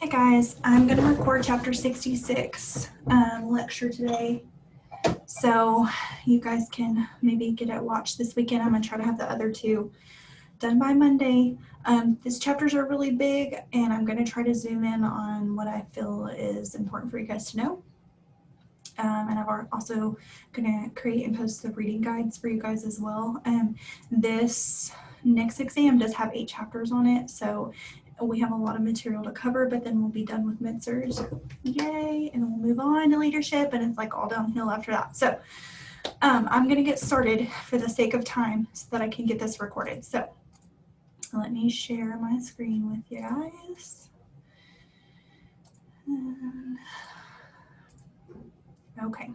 Hey guys, I'm going to record chapter 66 lecture today, so you guys can maybe get it watched this weekend. I'm going to try to have the other two done by Monday. These chapters are really big, and I'm going to try to zoom in on what I feel is important for you guys to know. And I'm also going to create and post the reading guides for you guys as well. This next exam does have 8 chapters on it, so we have a lot of material to cover, but then we'll be done with mid-cert. Yay! And we'll move on to leadership, and it's like all downhill after that. So I'm going to get started for the sake of time so that I can get this recorded. So let me share my screen with you guys. Okay.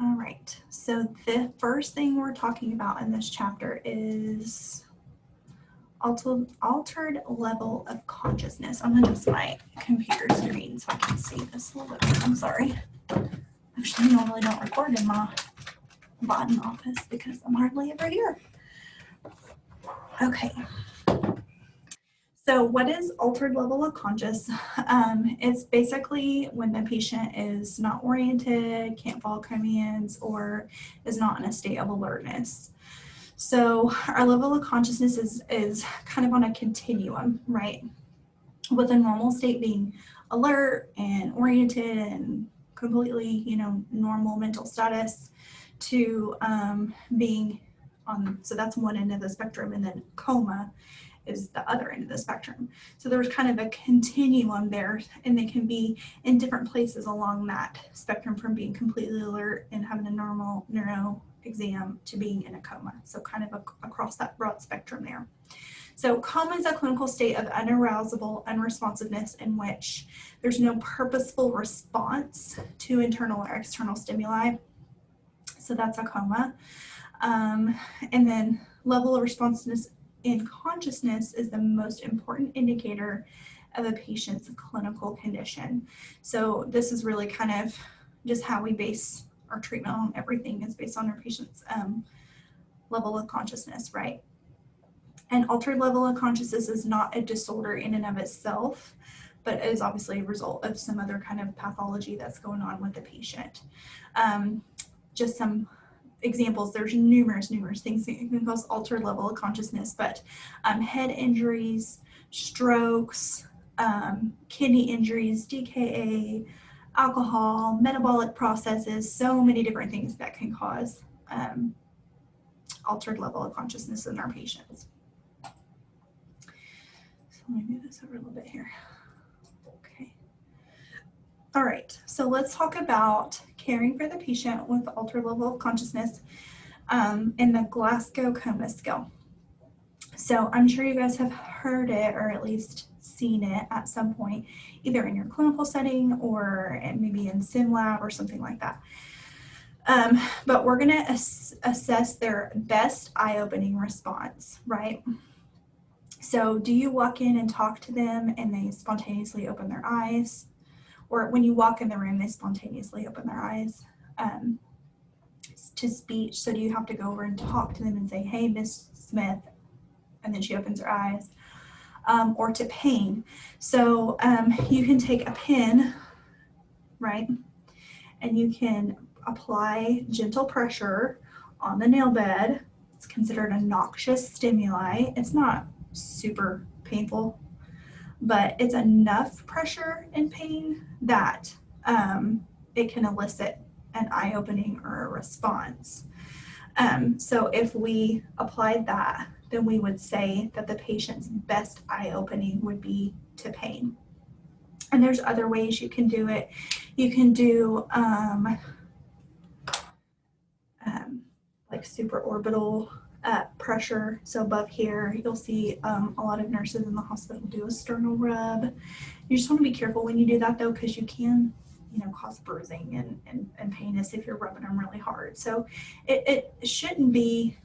All right, so the first thing we're talking about in this chapter is altered level of consciousness. I'm gonna adjust my computer screen so I can see this a little bit better. I'm sorry. Actually, I normally don't record in my Boston office because I'm hardly ever here. Okay. So what is altered level of conscious? It's basically when the patient is not oriented, can't follow commands, or is not in a state of alertness. So our level of consciousness is kind of on a continuum, right? With a normal state being alert and oriented and completely, normal mental status to being on, so that's one end of the spectrum, and then coma is the other end of the spectrum. So there's kind of a continuum there, and they can be in different places along that spectrum from being completely alert and having a normal neuro exam to being in a coma. So kind of across that broad spectrum there. So coma is a clinical state of unarousable unresponsiveness in which there's no purposeful response to internal or external stimuli. So that's a coma. And then level of responsiveness in consciousness is the most important indicator of a patient's clinical condition. So this is really kind of just how we base our treatment on everything, is based on our patient's level of consciousness, right? An altered level of consciousness is not a disorder in and of itself, but is obviously a result of some other kind of pathology that's going on with the patient. Just some examples, there's numerous things that can cause altered level of consciousness, but head injuries, strokes, kidney injuries, DKA, alcohol, metabolic processes, so many different things that can cause altered level of consciousness in our patients. So let me move this over a little bit here. Okay. All right, so let's talk about caring for the patient with altered level of consciousness in the Glasgow Coma Scale. So I'm sure you guys have heard it, or at least seen it at some point, either in your clinical setting or maybe in sim lab or something like that. But we're going to assess their best eye-opening response, right? So do you walk in and talk to them and they spontaneously open their eyes? Or when you walk in the room, they spontaneously open their eyes to speech? So do you have to go over and talk to them and say, hey, Miss Smith, and then she opens her eyes? Or to pain. So you can take a pin, right? And you can apply gentle pressure on the nail bed. It's considered a noxious stimuli. It's not super painful, but it's enough pressure and pain that it can elicit an eye-opening or a response. So if we applied that, then we would say that the patient's best eye-opening would be to pain. And there's other ways you can do it. You can do like supraorbital pressure. So above here, you'll see a lot of nurses in the hospital do a sternal rub. You just want to be careful when you do that though, because you can, cause bruising and pain as if you're rubbing them really hard. So it shouldn't be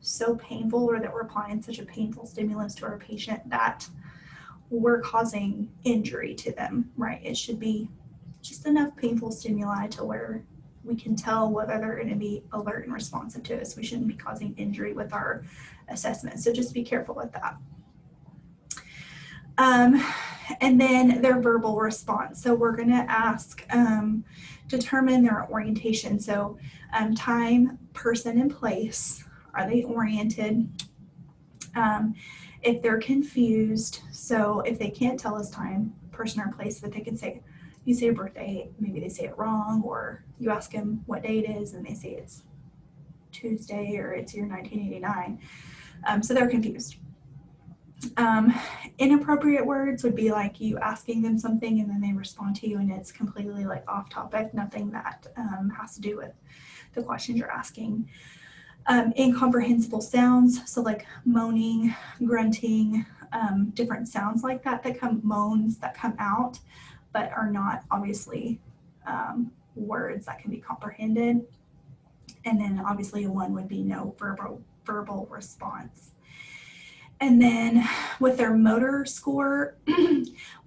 so painful, or that we're applying such a painful stimulus to our patient that we're causing injury to them, right? It should be just enough painful stimuli to where we can tell whether they're going to be alert and responsive to us. We shouldn't be causing injury with our assessment. So just be careful with that. And then their verbal response. So we're going to ask, determine their orientation. So time, person, and place. Are they oriented? If they're confused, so if they can't tell us time, person, or place, that they can say, you say a birthday, maybe they say it wrong, or you ask them what day it is and they say it's Tuesday or it's year 1989. So they're confused. Inappropriate words would be like you asking them something and then they respond to you and it's completely like off topic, nothing that has to do with the questions you're asking. Incomprehensible sounds, so like moaning, grunting, different sounds like that come, moans that come out, but are not obviously words that can be comprehended. And then obviously one would be no verbal response. And then with their motor score,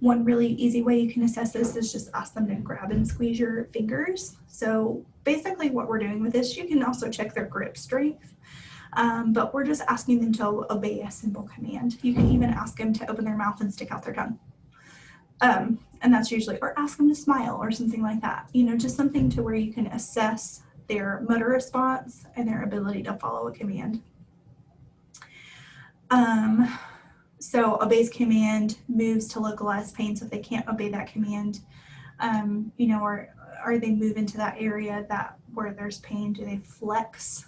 one really easy way you can assess this is just ask them to grab and squeeze your fingers. So basically what we're doing with this, you can also check their grip strength, but we're just asking them to obey a simple command. You can even ask them to open their mouth and stick out their tongue. And that's usually, or ask them to smile or something like that. You know, just something to where you can assess their motor response and their ability to follow a command. So obeys command, moves to localize pain. So if they can't obey that command, you know, or they move into that area where there's pain, do they flex?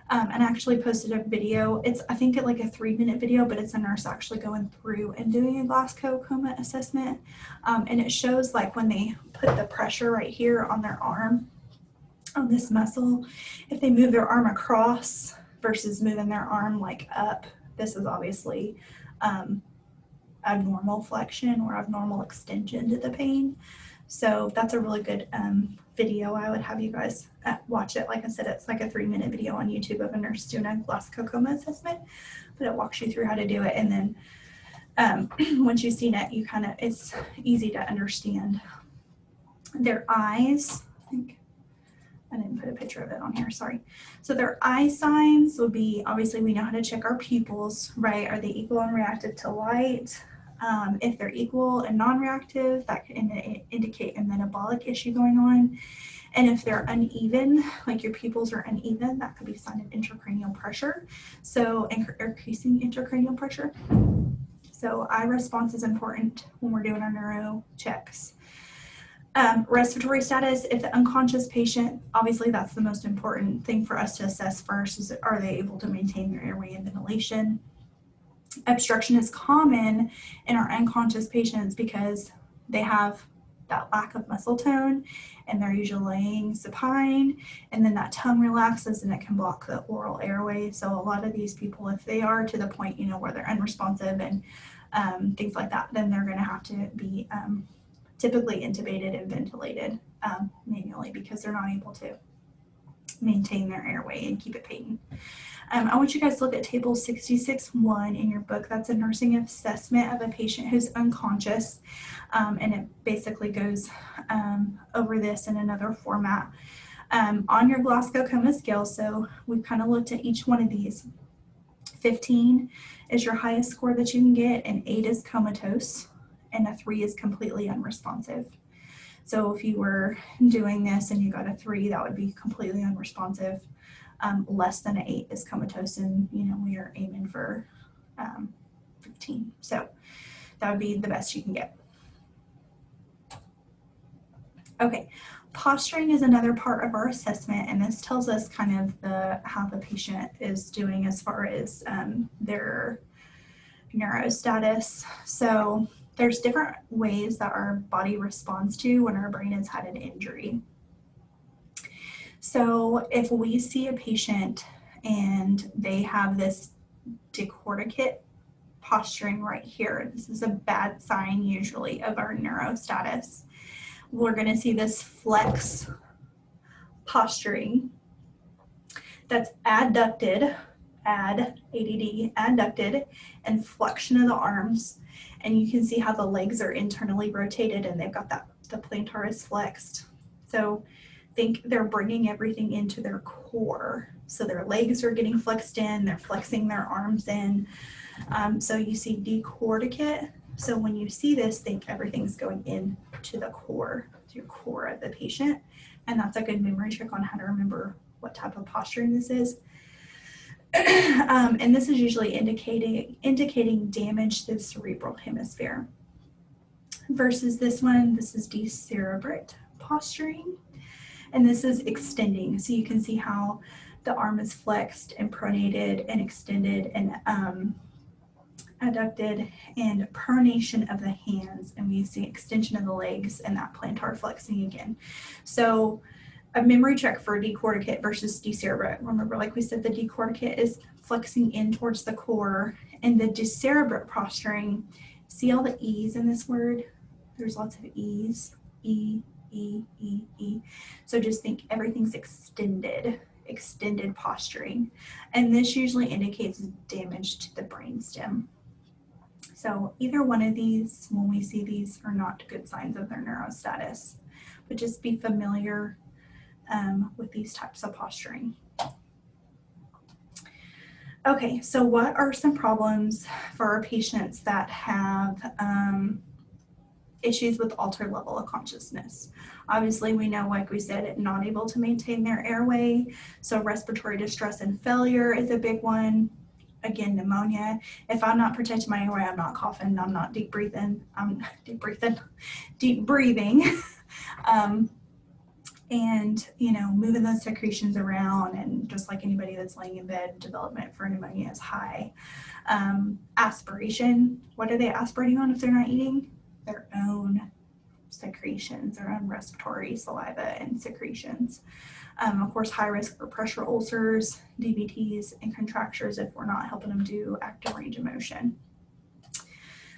And I actually posted a video. I think like a 3-minute video, but it's a nurse actually going through and doing a Glasgow Coma assessment. And it shows like when they put the pressure right here on their arm, on this muscle, if they move their arm across versus moving their arm like up, this is obviously abnormal flexion or abnormal extension to the pain. So that's a really good video. I would have you guys watch it. Like I said, it's like a 3-minute video on YouTube of a nurse doing a Glasgow Coma assessment, but it walks you through how to do it. And then once you've seen it, it's easy to understand. Their eyes, I didn't put a picture of it on here, sorry. So their eye signs would be, obviously we know how to check our pupils, right? Are they equal and reactive to light? If they're equal and non-reactive, that can indicate a metabolic issue going on. And if they're uneven, like your pupils are uneven, that could be a sign of intracranial pressure. So increasing intracranial pressure. So eye response is important when we're doing our neuro checks. Respiratory status, if the unconscious patient, obviously that's the most important thing for us to assess first, is are they able to maintain their airway and ventilation. Obstruction is common in our unconscious patients because they have that lack of muscle tone and they're usually laying supine, and then that tongue relaxes and it can block the oral airway. So a lot of these people, if they are to the point, you know, where they're unresponsive and things like that, then they're going to have to be typically intubated and ventilated manually because they're not able to maintain their airway and keep it patent. I want you guys to look at table 66-1 in your book. That's a nursing assessment of a patient who's unconscious, and it basically goes over this in another format. On your Glasgow Coma scale, so we've kind of looked at each one of these. 15 is your highest score that you can get, and 8 is comatose, and a 3 is completely unresponsive. So if you were doing this and you got a 3, that would be completely unresponsive. Less than an 8 is comatose, and you know we are aiming for 15. So that would be the best you can get. Okay, posturing is another part of our assessment, and this tells us kind of how the patient is doing as far as their neuro status. So there's different ways that our body responds to when our brain has had an injury. So if we see a patient and they have this decorticate posturing right here, this is a bad sign usually of our neuro status. We're going to see this flex posturing that's adducted, adducted, and flexion of the arms. And you can see how the legs are internally rotated and they've got the plantar is flexed. So think they're bringing everything into their core. So their legs are getting flexed in, they're flexing their arms in. So you see decorticate, So when you see this, think everything's going into the core, to your core of the patient. And that's a good memory trick on how to remember what type of posturing this is. And this is usually indicating damage to the cerebral hemisphere. Versus this one, this is decerebrate posturing. And this is extending. So you can see how the arm is flexed and pronated and extended and adducted, and pronation of the hands. And we see extension of the legs and that plantar flexing again. So a memory check for decorticate versus decerebrate. Remember, like we said, the decorticate is flexing in towards the core, and the decerebrate posturing, see all the E's in this word? There's lots of E's, E, E, E, E. So just think everything's extended posturing. And this usually indicates damage to the brainstem. So either one of these, when we see these, are not good signs of their neurostatus, but just be familiar with these types of posturing. Okay, so what are some problems for our patients that have issues with altered level of consciousness? Obviously, we know, like we said, not able to maintain their airway. So respiratory distress and failure is a big one. Again, pneumonia. If I'm not protecting my airway, I'm not coughing, I'm not deep breathing. And, moving those secretions around, and just like anybody that's laying in bed, development for pneumonia is high. Aspiration, what are they aspirating on if they're not eating? Their own secretions, their own respiratory saliva and secretions. Of course, high risk for pressure ulcers, DVTs, and contractures if we're not helping them do active range of motion.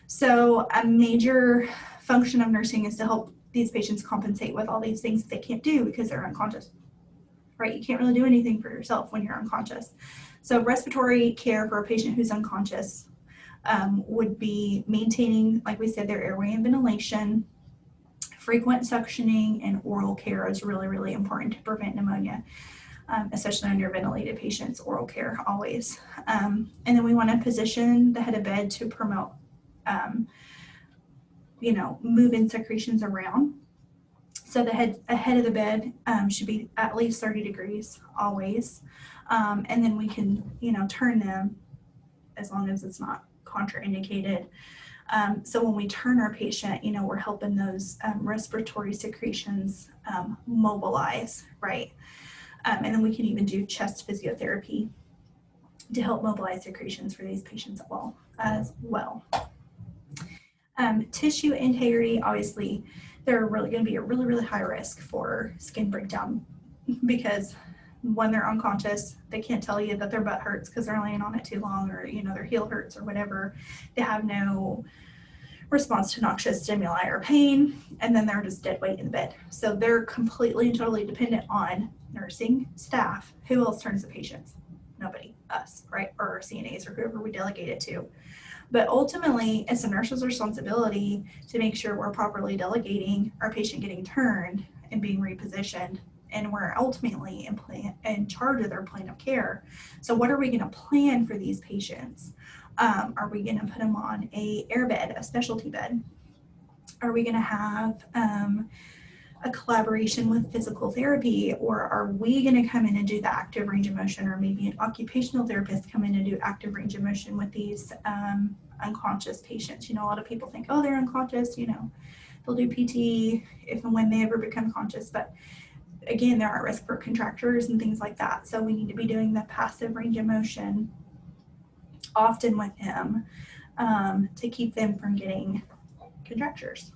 So a major function of nursing is to help these patients compensate with all these things that they can't do because they're unconscious, right? You can't really do anything for yourself when you're unconscious. So respiratory care for a patient who's unconscious would be maintaining, like we said, their airway and ventilation. Frequent suctioning and oral care is really, really important to prevent pneumonia, especially on your ventilated patients. Oral care always. And then we want to position the head of bed to promote moving secretions around. So the head of the bed should be at least 30 degrees always. And then we can, turn them as long as it's not contraindicated. So when we turn our patient, we're helping those respiratory secretions mobilize, right? And then we can even do chest physiotherapy to help mobilize secretions for these patients as well. Tissue integrity, obviously, they're really going to be a really, really high risk for skin breakdown because when they're unconscious, they can't tell you that their butt hurts because they're laying on it too long, or their heel hurts or whatever. They have no response to noxious stimuli or pain, and then they're just dead weight in the bed. So they're completely and totally dependent on nursing staff. Who else turns the patients? Nobody, us, right? Or our CNAs or whoever we delegate it to. But ultimately, it's a nurse's responsibility to make sure we're properly delegating our patient getting turned and being repositioned, and we're ultimately in charge of their plan of care. So what are we going to plan for these patients? Are we going to put them on a air bed, a specialty bed? Are we going to have a collaboration with physical therapy, or are we going to come in and do the active range of motion, or maybe an occupational therapist come in and do active range of motion with these unconscious patients? A lot of people think, oh, they're unconscious, they'll do PT if and when they ever become conscious, but again, there are risk for contractures and things like that. So we need to be doing the passive range of motion often with them to keep them from getting contractures.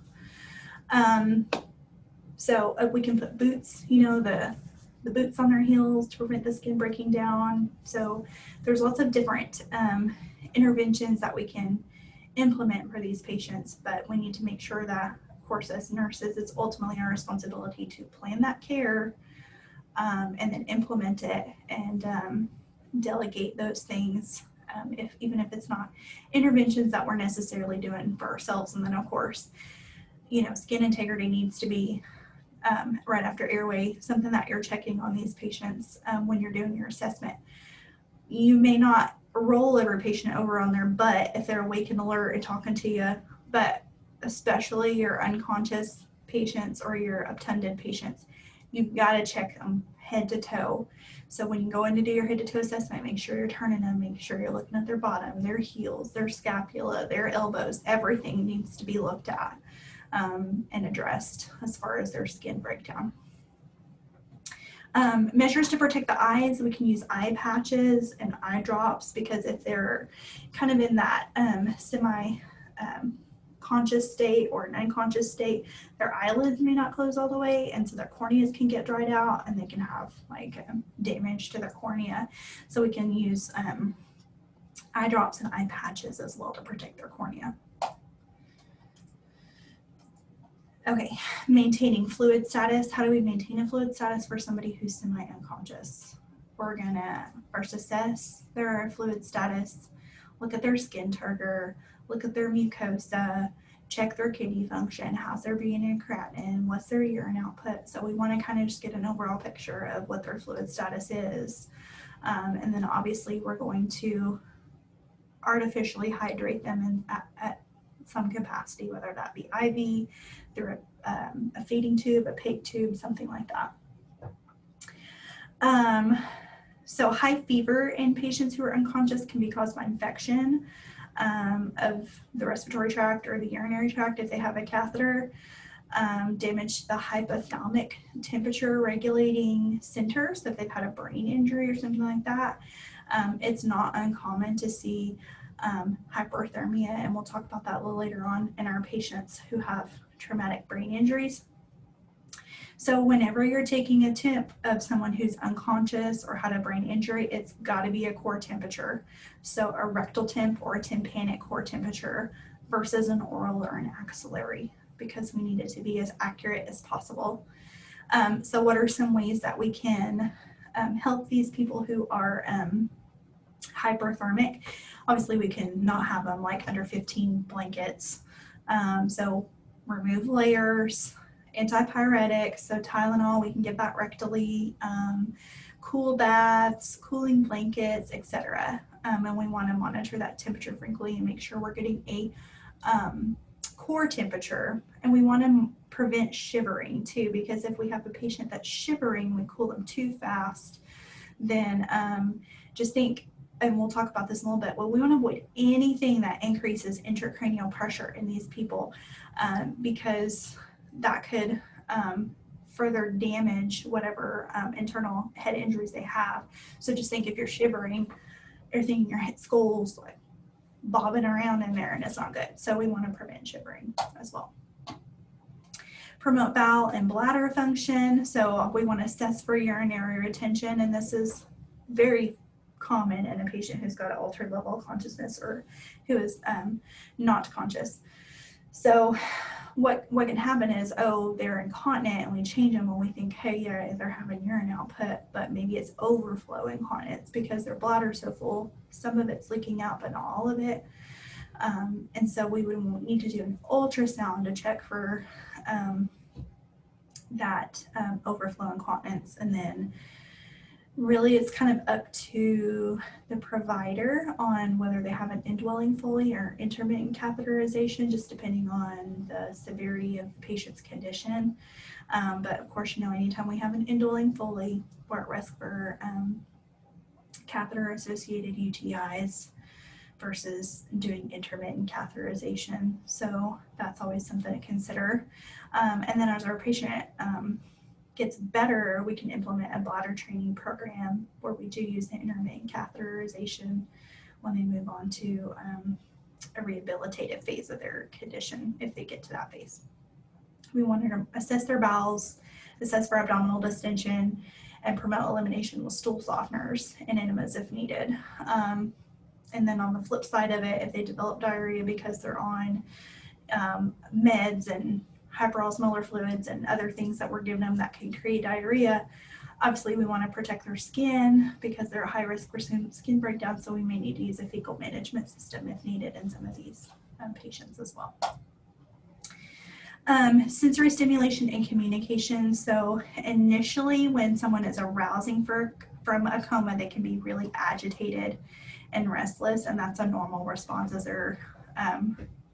So we can put boots, the boots on their heels to prevent the skin breaking down. So there's lots of different interventions that we can implement for these patients, but we need to make sure that, of course, as nurses, it's ultimately our responsibility to plan that care and then implement it and delegate those things, even if it's not interventions that we're necessarily doing for ourselves. And then, of course, skin integrity needs to be right after airway, something that you're checking on these patients when you're doing your assessment. You may not roll every patient over on their butt if they're awake and alert and talking to you but especially your unconscious patients or your obtunded patients, you've got to check them head to toe. So when you go in to do your head to toe assessment, make sure you're turning them, make sure you're looking at their bottom, their heels, their scapula, their elbows. Everything needs to be looked at and addressed as far as their skin breakdown. Measures to protect the eyes, we can use eye patches and eye drops, because if they're kind of in that semi-conscious state or an unconscious state, their eyelids may not close all the way, and so their corneas can get dried out and they can have like damage to their cornea. So we can use eye drops and eye patches as well to protect their cornea. Okay, maintaining fluid status. How do we maintain a fluid status for somebody who's semi-unconscious? We're gonna first assess their fluid status, look at their skin turgor, look at their mucosa, check their kidney function, how's their beta creatinine, what's their urine output. So we wanna kind of just get an overall picture of what their fluid status is. And then obviously we're going to artificially hydrate them at some capacity, whether that be IV, through a feeding tube, a PEG tube, something like that. So high fever in patients who are unconscious can be caused by infection of the respiratory tract or the urinary tract if they have a catheter, damage to the hypothalamic temperature regulating center. So if they've had a brain injury or something like that, it's not uncommon to see hyperthermia, and we'll talk about that a little later on in our patients who have traumatic brain injuries. So whenever you're taking a temp of someone who's unconscious or had a brain injury, it's got to be a core temperature. So a rectal temp or a tympanic core temperature versus an oral or an axillary, because we need it to be as accurate as possible. So what are some ways that we can help these people who are hyperthermic? Obviously we can not have them like under 15 blankets. So remove layers, antipyretics, so Tylenol, we can give that rectally, cool baths, cooling blankets, etc. And we want to monitor that temperature frequently and make sure we're getting a core temperature. And we want to prevent shivering too, because if we have a patient that's shivering, we cool them too fast, then just think, and we'll talk about this in a little bit, well, we want to avoid anything that increases intracranial pressure in these people, because that could further damage whatever internal head injuries they have. So just think, if you're shivering, everything in your head, skull's like bobbing around in there, and it's not good. So we want to prevent shivering as well. Promote bowel and bladder function. So we want to assess for urinary retention, and this is very common in a patient who's got an altered level of consciousness or who is not conscious. So what can happen is, oh, they're incontinent, and we change them and we think, hey, yeah, they're having urine output, but maybe it's overflow incontinence because their bladder's so full. Some of it's leaking out, but not all of it. And so we would need to do an ultrasound to check for that overflow incontinence. And then really it's kind of up to the provider on whether they have an indwelling Foley or intermittent catheterization, just depending on the severity of the patient's condition. But of course, anytime we have an indwelling Foley, we're at risk for catheter-associated UTIs versus doing intermittent catheterization. So that's always something to consider. And then as our patient gets better, we can implement a bladder training program where we do use the intermittent catheterization when they move on to a rehabilitative phase of their condition, if they get to that phase. We want to assess their bowels, assess for abdominal distension, and promote elimination with stool softeners and enemas if needed. And then on the flip side of it, if they develop diarrhea because they're on meds and hyperosmolar fluids and other things that we're giving them that can create diarrhea, obviously we want to protect their skin because they're at high risk for skin breakdown, so we may need to use a fecal management system if needed in some of these patients as well. Sensory stimulation and communication. So initially when someone is arousing from a coma, they can be really agitated and restless, and that's a normal response as they're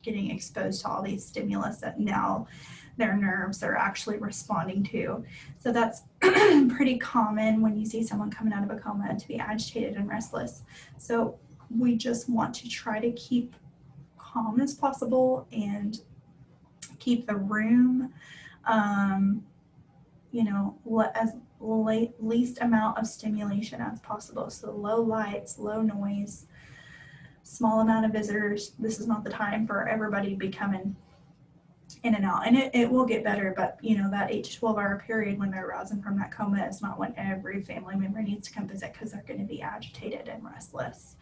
getting exposed to all these stimulus that now their nerves are actually responding to. So that's pretty common when you see someone coming out of a coma to be agitated and restless. So we just want to try to keep calm as possible and keep the room, as least amount of stimulation as possible. So low lights, low noise, small amount of visitors. This is not the time for everybody to be coming in and out, and it will get better, but that 8 to 12 hour period when they're rousing from that coma is not when every family member needs to come visit, because they're going to be agitated and restless.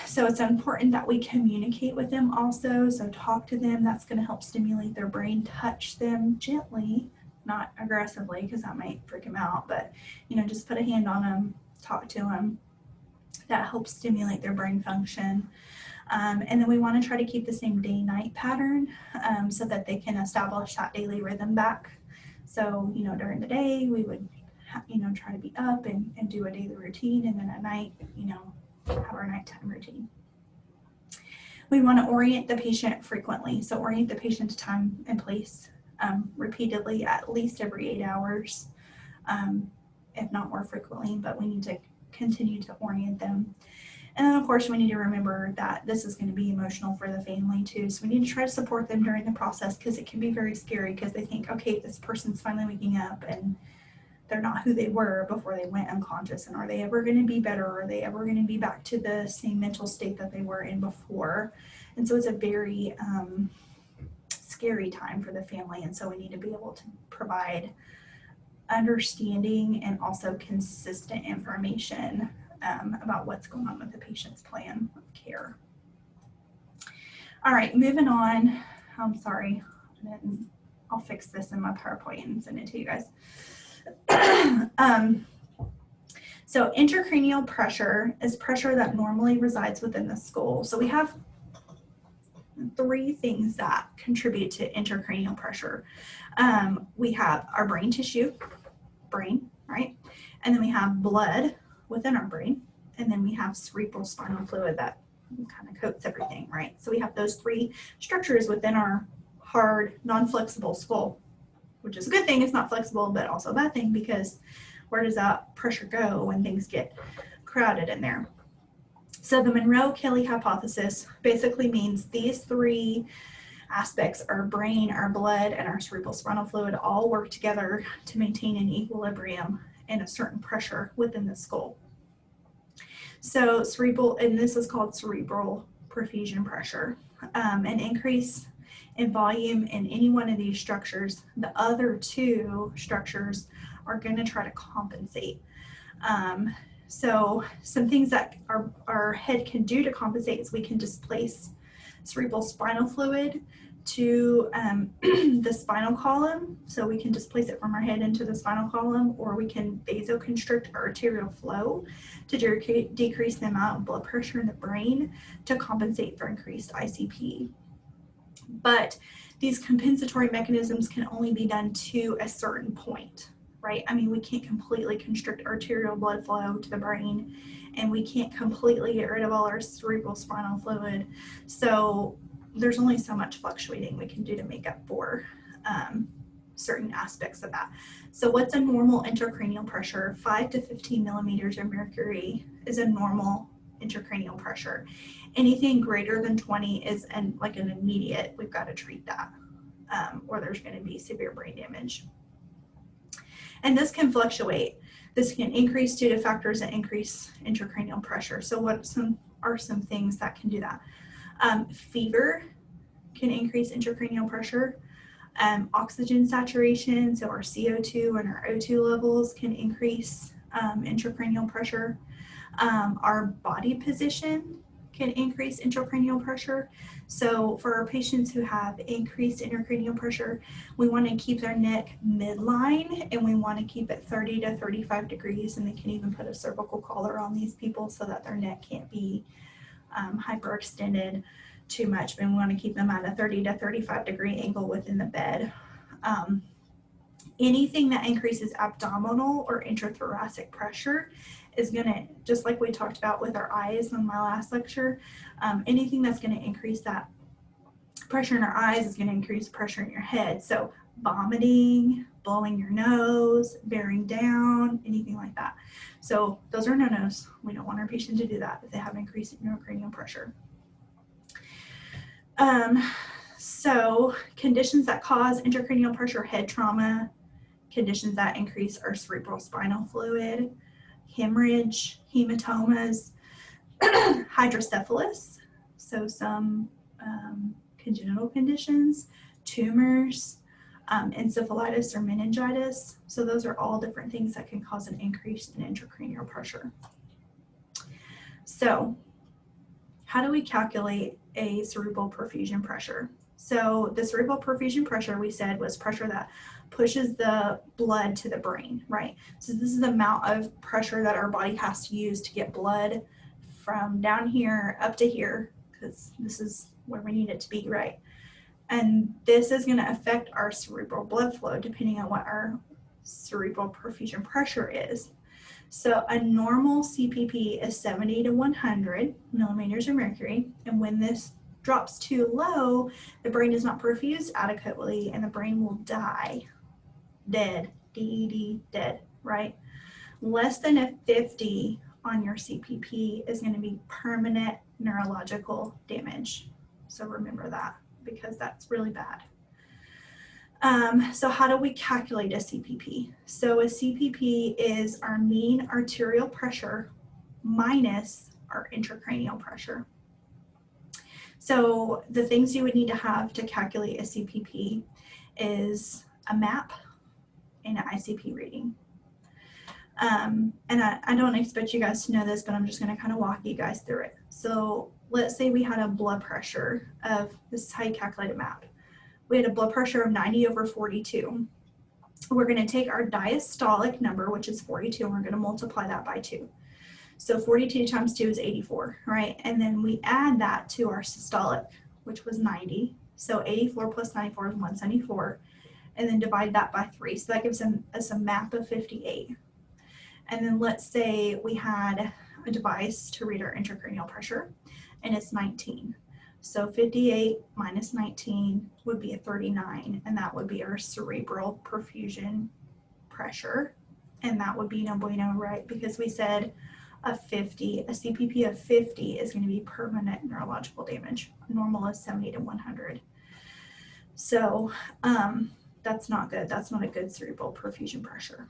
So it's important that we communicate with them also. So talk to them. That's going to help stimulate their brain. Touch them gently, not aggressively, because that might freak them out, but just put a hand on them, talk to them. That helps stimulate their brain function. And then we want to try to keep the same day-night pattern so that they can establish that daily rhythm back. So, during the day, we would, try to be up and do a daily routine. And then at night, have our nighttime routine. We want to orient the patient frequently. So orient the patient to time and place repeatedly, at least every 8 hours, if not more frequently, but we need to continue to orient them. And then, of course, we need to remember that this is going to be emotional for the family too. So we need to try to support them during the process, because it can be very scary, because they think, okay, this person's finally waking up and they're not who they were before they went unconscious. And are they ever going to be better? Are they ever going to be back to the same mental state that they were in before? And so it's a very scary time for the family. And so we need to be able to provide understanding and also consistent information about what's going on with the patient's plan of care. All right, moving on. I'm sorry, I'll fix this in my PowerPoint and send it to you guys. So intracranial pressure is pressure that normally resides within the skull. So we have 3 things that contribute to intracranial pressure. We have our brain tissue, right? And then we have blood within our brain, and then we have cerebral spinal fluid that kind of coats everything, right? So we have those 3 structures within our hard, non-flexible skull, which is a good thing. It's not flexible, but also a bad thing, because where does that pressure go when things get crowded in there? So the Monro-Kelly hypothesis basically means these 3 aspects, our brain, our blood, and our cerebral spinal fluid, all work together to maintain an equilibrium and a certain pressure within the skull. So cerebral, and this is called cerebral perfusion pressure, an increase in volume in any one of these structures, the other 2 structures are going to try to compensate. So some things that our head can do to compensate is we can displace cerebral spinal fluid to the spinal column. So we can displace it from our head into the spinal column, or we can vasoconstrict arterial flow to decrease the amount of blood pressure in the brain to compensate for increased ICP. But these compensatory mechanisms can only be done to a certain point, right? I mean, we can't completely constrict arterial blood flow to the brain, and we can't completely get rid of all our cerebral spinal fluid. So there's only so much fluctuating we can do to make up for certain aspects of that. So what's a normal intracranial pressure? 5 to 15 millimeters of mercury is a normal intracranial pressure. Anything greater than 20 is like an immediate, we've got to treat that, or there's going to be severe brain damage. And this can fluctuate. This can increase due to factors that increase intracranial pressure. So what are some things that can do that? Fever can increase intracranial pressure. Oxygen saturation, so our CO2 and our O2 levels can increase intracranial pressure. Our body position can increase intracranial pressure. So for our patients who have increased intracranial pressure, we want to keep their neck midline, and we want to keep it 30 to 35 degrees, and they can even put a cervical collar on these people so that their neck can't be hyperextended too much, but we want to keep them at a 30 to 35 degree angle within the bed. Anything that increases abdominal or intrathoracic pressure is going to, just like we talked about with our eyes in my last lecture, anything that's going to increase that pressure in our eyes is going to increase pressure in your head. So vomiting, blowing your nose, bearing down, anything like that. So those are no-nos. We don't want our patient to do that if they have increased intracranial pressure. So conditions that cause intracranial pressure, head trauma, conditions that increase our cerebrospinal fluid, hemorrhage, hematomas, hydrocephalus, so some congenital conditions, tumors, encephalitis or meningitis. So those are all different things that can cause an increase in intracranial pressure. So how do we calculate a cerebral perfusion pressure? So the cerebral perfusion pressure, we said, was pressure that pushes the blood to the brain, right? So this is the amount of pressure that our body has to use to get blood from down here up to here, because this is where we need it to be, right? And this is going to affect our cerebral blood flow depending on what our cerebral perfusion pressure is. So a normal CPP is 70 to 100 millimeters of mercury, and when this drops too low, the brain is not perfused adequately and the brain will die. Dead, D-E-D, dead, right? Less than a 50 on your CPP is going to be permanent neurological damage. So remember that, because that's really bad. So how do we calculate a CPP? So a CPP is our mean arterial pressure minus our intracranial pressure. So the things you would need to have to calculate a CPP is a map and an ICP reading. And I don't expect you guys to know this, but I'm just going to kind of walk you guys through it. So let's say we had a blood pressure of, this is how you calculate a map. We had a blood pressure of 90/42. We're going to take our diastolic number, which is 42, and we're going to multiply that by 2. So 42 times 2 is 84, right? And then we add that to our systolic, which was 90. So 84 plus 94 is 174. And then divide that by 3. So that gives us a map of 58. And then let's say we had a device to read our intracranial pressure, and it's 19. So 58 minus 19 would be a 39, and that would be our cerebral perfusion pressure. And that would be no bueno, right? Because we said a CPP of 50 is going to be permanent neurological damage. Normal is 70 to 100. So that's not good. That's not a good cerebral perfusion pressure.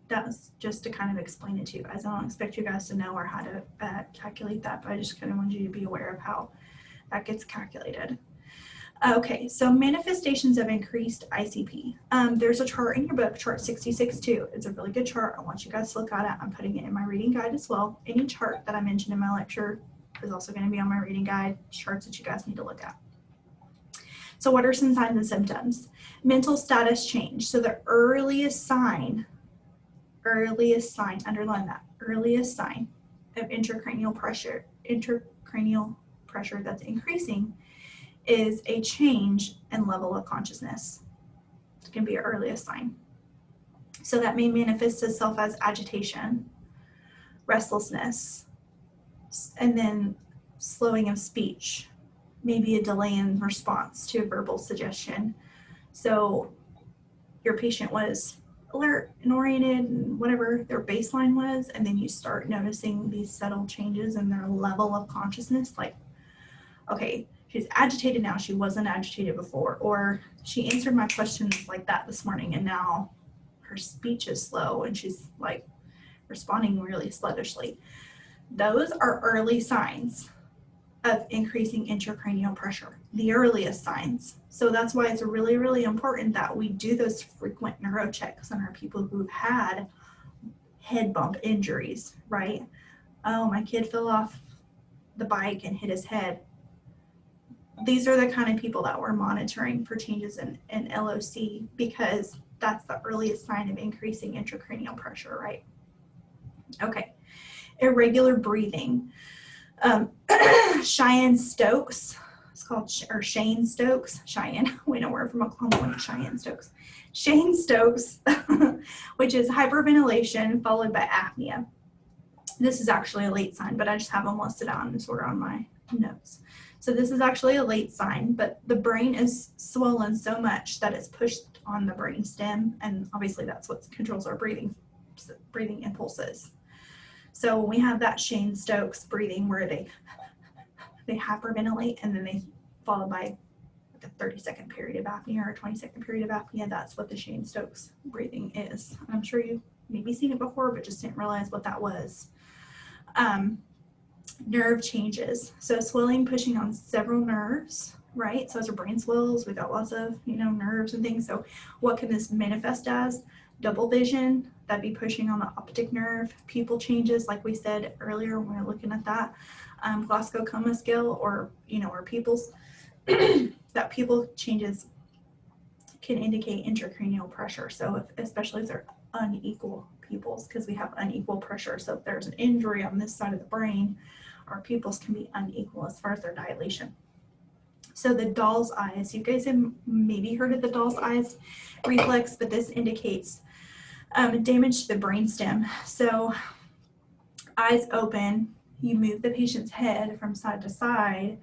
That's just to kind of explain it to you guys. I don't expect you guys to know or how to calculate that, but I just kind of want you to be aware of how that gets calculated. Okay, so manifestations of increased ICP. There's a chart in your book, chart 66-2. It's a really good chart. I want you guys to look at it. I'm putting it in my reading guide as well. Any chart that I mentioned in my lecture is also going to be on my reading guide, charts that you guys need to look at. So what are some signs and symptoms? Mental status change. So the earliest sign, underline that, earliest sign of intracranial pressure that's increasing is a change in level of consciousness. It can be our earliest sign. So that may manifest itself as agitation, restlessness, and then slowing of speech, maybe a delay in response to a verbal suggestion. So your patient was alert and oriented and whatever their baseline was, and then you start noticing these subtle changes in their level of consciousness, like, okay, she's agitated now, she wasn't agitated before, or she answered my questions like that this morning and now her speech is slow and she's like responding really sluggishly. Those are early signs of increasing intracranial pressure, the earliest signs. So that's why it's really, really important that we do those frequent neurochecks on our people who've had head bump injuries, right? Oh, my kid fell off the bike and hit his head. These are the kind of people that we're monitoring for changes in LOC, because that's the earliest sign of increasing intracranial pressure, right? Okay, irregular breathing. Cheyenne Stokes. It's called Cheyne-Stokes. Cheyenne. We know we're from Oklahoma. Cheyenne-Stokes. Cheyne-Stokes, which is hyperventilation followed by apnea. This is actually a late sign, but I just have them listed out in this order on my notes. So this is actually a late sign, but the brain is swollen so much that it's pushed on the brain stem, and obviously that's what controls our breathing impulses. So when we have that Cheyne-Stokes breathing where they hyperventilate and then they followed by like a 30-second period of apnea or a 20-second period of apnea, that's what the Cheyne-Stokes breathing is. I'm sure you've maybe seen it before, but just didn't realize what that was. Nerve changes. So swelling pushing on several nerves, right? So as our brain swells, we've got lots of, nerves and things. So what can this manifest as? Double vision, that'd be pushing on the optic nerve. Pupil changes, like we said earlier when we were looking at that. Glasgow Coma Scale, or, our pupils, that pupil changes can indicate intracranial pressure. So especially if they're unequal pupils, because we have unequal pressure. So if there's an injury on this side of the brain, our pupils can be unequal as far as their dilation. So the doll's eyes, you guys have maybe heard of the doll's eyes reflex, but this indicates damage to the brainstem. So eyes open, you move the patient's head from side to side.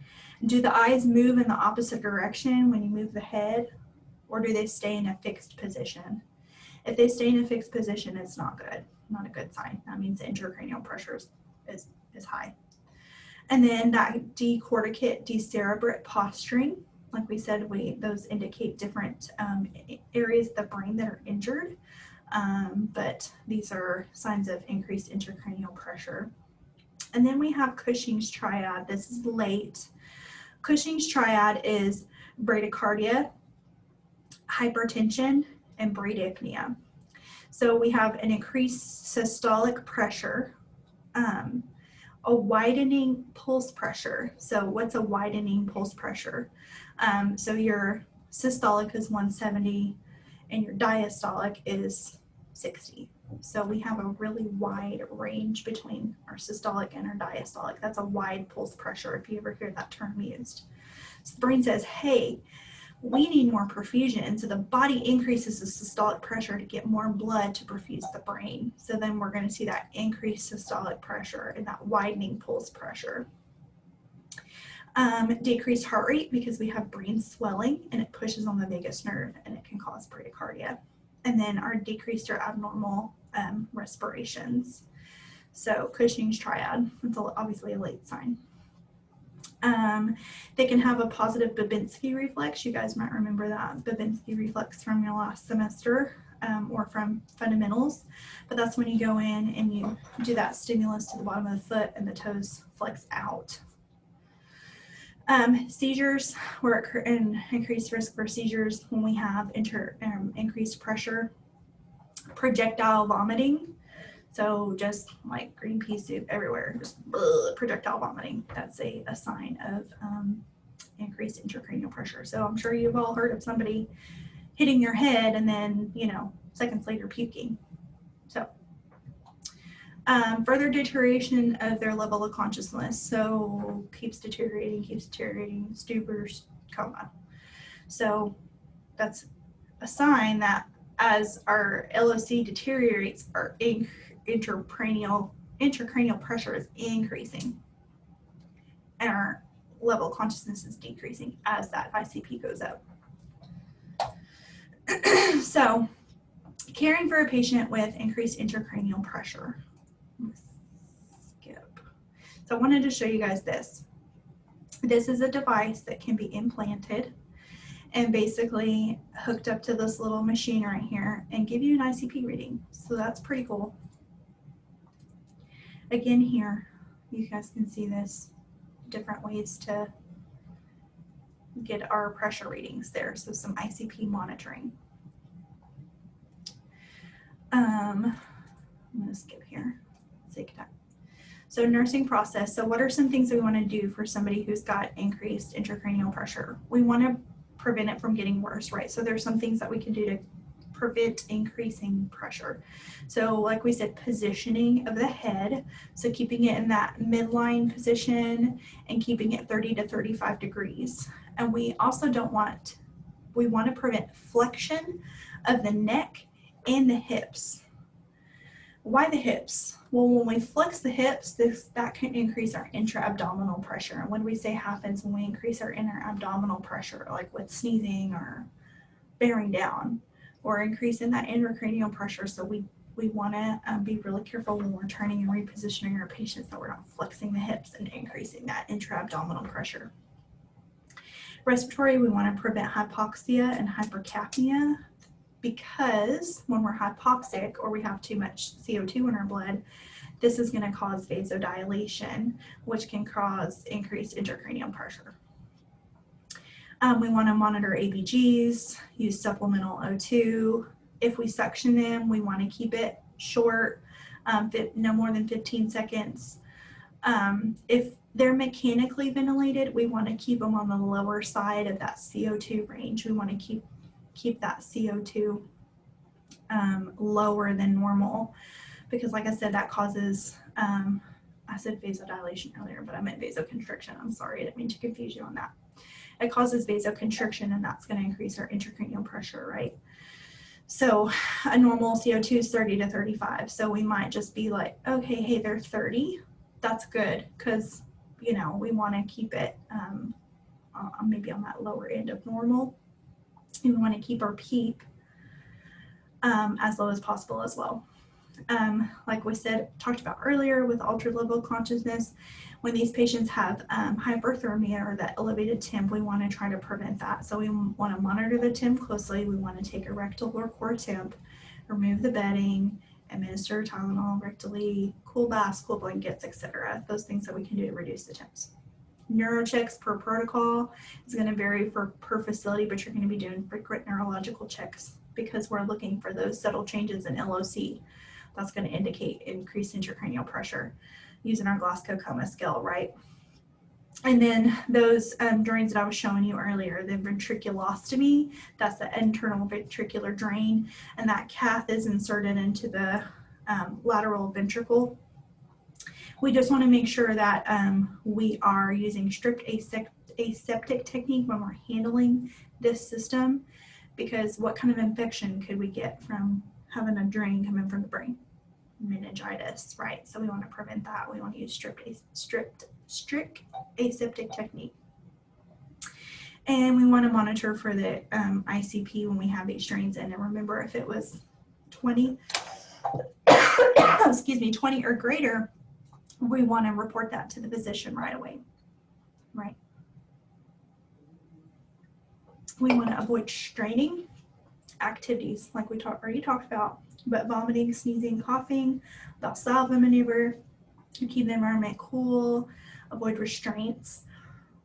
Do the eyes move in the opposite direction when you move the head, or do they stay in a fixed position? If they stay in a fixed position, it's not good, not a good sign. That means the intracranial pressure is high. And then that decorticate, decerebrate posturing, like we said, those indicate different areas of the brain that are injured, but these are signs of increased intracranial pressure. And then we have Cushing's triad. This is late. Cushing's triad is bradycardia, hypertension, and bradypnea. So we have an increased systolic pressure, a widening pulse pressure. So what's a widening pulse pressure? So your systolic is 170 and your diastolic is 60. So we have a really wide range between our systolic and our diastolic. That's a wide pulse pressure if you ever hear that term used. So the brain says, hey, we need more perfusion. So the body increases the systolic pressure to get more blood to perfuse the brain. So then we're going to see that increased systolic pressure and that widening pulse pressure. Decreased heart rate because we have brain swelling and it pushes on the vagus nerve and it can cause bradycardia. And then our decreased or abnormal respirations. So Cushing's triad, it's obviously a late sign. They can have a positive Babinski reflex. You guys might remember that Babinski reflex from your last semester or from fundamentals, but that's when you go in and you do that stimulus to the bottom of the foot and the toes flex out. Seizures, we're at an increased risk for seizures when we have increased pressure. Projectile vomiting. So just like green pea soup everywhere, just projectile vomiting. That's a sign of increased intracranial pressure. So I'm sure you've all heard of somebody hitting your head and then, seconds later puking. So further deterioration of their level of consciousness. So keeps deteriorating, stupors, coma. So that's a sign that as our LOC deteriorates, our intracranial pressure is increasing and our level of consciousness is decreasing as that ICP goes up. So caring for a patient with increased intracranial pressure. Skip. So I wanted to show you guys this. This is a device that can be implanted and basically hooked up to this little machine right here and give you an ICP reading. So that's pretty cool. Again here, you guys can see this, different ways to get our pressure readings there. So some ICP monitoring. I'm gonna skip here, sake of time. So nursing process. So what are some things we wanna do for somebody who's got increased intracranial pressure? We wanna prevent it from getting worse, right? So there's some things that we can do to prevent increasing pressure. So like we said, positioning of the head. So keeping it in that midline position and keeping it 30 to 35 degrees. And we also we want to prevent flexion of the neck and the hips. Why the hips? Well, when we flex the hips, that can increase our intra-abdominal pressure. And when we say happens when we increase our inner abdominal pressure, like with sneezing or bearing down, or increasing that intracranial pressure. So we want to be really careful when we're turning and repositioning our patients that we're not flexing the hips and increasing that intra-abdominal pressure. Respiratory, we want to prevent hypoxia and hypercapnia, because when we're hypoxic or we have too much CO2 in our blood, this is going to cause vasodilation, which can cause increased intracranial pressure. We want to monitor ABGs, use supplemental O2. If we suction them, we want to keep it short, no more than 15 seconds. If they're mechanically ventilated, we want to keep them on the lower side of that CO2 range. We want to keep that CO2 lower than normal, because like I said, that causes, I said vasodilation earlier, but I meant vasoconstriction. I'm sorry, I didn't mean to confuse you on that. It causes vasoconstriction, and that's going to increase our intracranial pressure, right? So a normal CO2 is 30 to 35. So we might just be like, okay, hey, they're 30. That's good, because, you know, we want to keep it maybe on that lower end of normal. And we want to keep our PEEP as low as possible as well. Like we said, talked about earlier with altered level of consciousness, when these patients have hyperthermia or that elevated temp, we want to try to prevent that. So we want to monitor the temp closely. We want to take a rectal or core temp, remove the bedding, administer Tylenol rectally, cool baths, cool blankets, etc. Those things that we can do to reduce the temps. Neurochecks per protocol is going to vary per facility, but you're going to be doing frequent neurological checks because we're looking for those subtle changes in LOC. That's going to indicate increased intracranial pressure using our Glasgow Coma scale, right? And then those drains that I was showing you earlier, the ventriculostomy, that's the internal ventricular drain, and that cath is inserted into the lateral ventricle. We just want to make sure that we are using strict aseptic technique when we're handling this system, because what kind of infection could we get from having a drain coming from the brain? Meningitis, right? So we want to prevent that. We want to use strict aseptic technique. And we want to monitor for the ICP when we have these drains in. And remember, if it was 20, excuse me, 20 or greater, we want to report that to the physician right away, right? We want to avoid straining activities like we already talked about, but vomiting, sneezing, coughing, Valsalva maneuver, keep the environment cool, avoid restraints.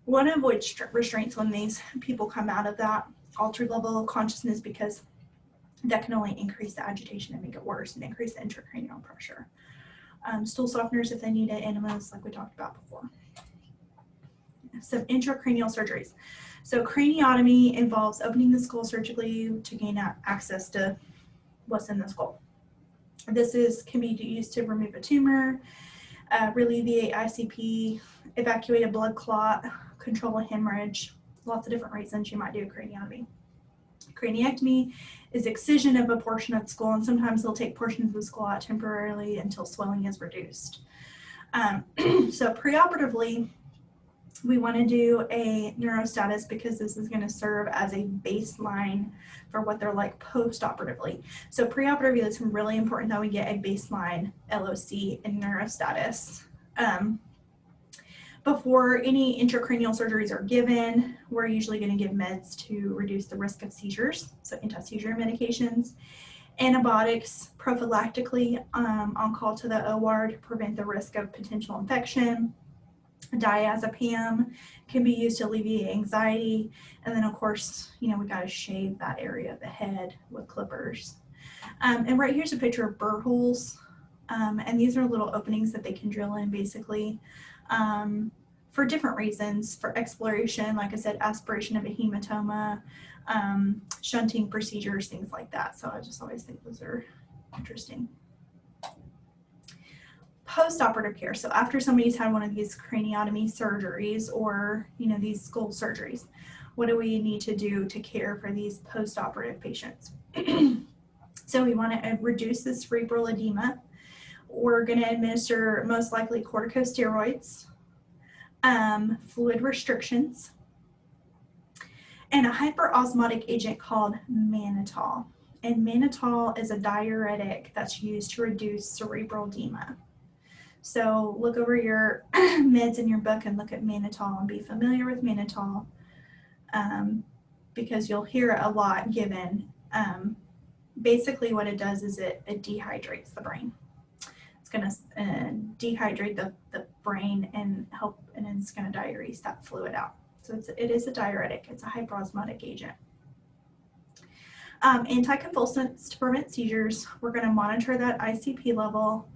We want to avoid restraints when these people come out of that altered level of consciousness, because that can only increase the agitation and make it worse and increase the intracranial pressure. Stool softeners if they need it, enemas like we talked about before. Some intracranial surgeries. So craniotomy involves opening the skull surgically to gain access to what's in the skull. This can be used to remove a tumor, alleviate ICP, evacuate a blood clot, control a hemorrhage, lots of different reasons you might do a craniotomy. Craniectomy is excision of a portion of the skull, and sometimes they'll take portions of the skull out temporarily until swelling is reduced. So preoperatively, we want to do a neurostatus, because this is going to serve as a baseline for what they're like post-operatively. So preoperatively, it's really important that we get a baseline LOC and neurostatus. Before any intracranial surgeries are given, we're usually going to give meds to reduce the risk of seizures, so anti-seizure medications, antibiotics prophylactically on call to the OR to prevent the risk of potential infection. Diazepam can be used to alleviate anxiety, and then of course, you know, we got to shave that area of the head with clippers. And right here's a picture of burr holes, and these are little openings that they can drill in basically for different reasons, for exploration, like I said, aspiration of a hematoma, shunting procedures, things like that. So I just always think those are interesting. Post-operative care. So after somebody's had one of these craniotomy surgeries or, these skull surgeries, what do we need to do to care for these post-operative patients? So we want to reduce the cerebral edema. We're going to administer most likely corticosteroids, fluid restrictions, and a hyperosmotic agent called mannitol. And mannitol is a diuretic that's used to reduce cerebral edema. So look over your meds in your book and look at mannitol and be familiar with mannitol, because you'll hear it a lot given. Basically what it does is it dehydrates the brain. It's going to dehydrate the brain and help, and it's going to diurese that fluid out. So it is a diuretic. It's a hyperosmotic agent. Anticonvulsants to prevent seizures. We're going to monitor that ICP level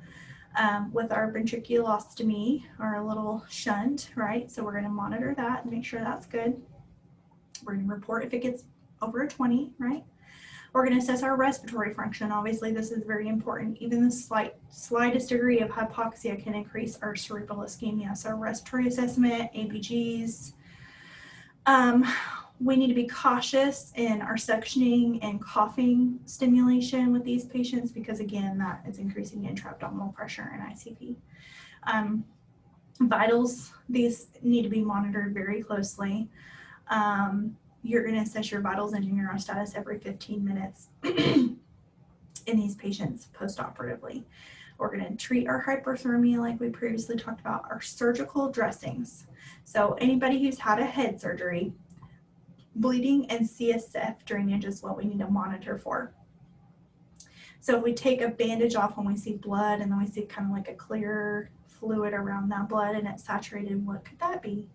with our ventriculostomy, our little shunt, right? So we're going to monitor that and make sure that's good. We're going to report if it gets over a 20, right? We're going to assess our respiratory function. Obviously, this is very important. Even the slightest degree of hypoxia can increase our cerebral ischemia. So respiratory assessment, ABGs. We need to be cautious in our suctioning and coughing stimulation with these patients because, again, that is increasing intra-abdominal pressure and ICP. Vitals, these need to be monitored very closely. You're going to assess your vitals and your neurostatus every 15 minutes in these patients post-operatively. We're going to treat our hyperthermia like we previously talked about, our surgical dressings. So anybody who's had a head surgery, bleeding and CSF drainage is what we need to monitor for. So if we take a bandage off when we see blood and then we see kind of like a clear fluid around that blood and it's saturated, what could that be?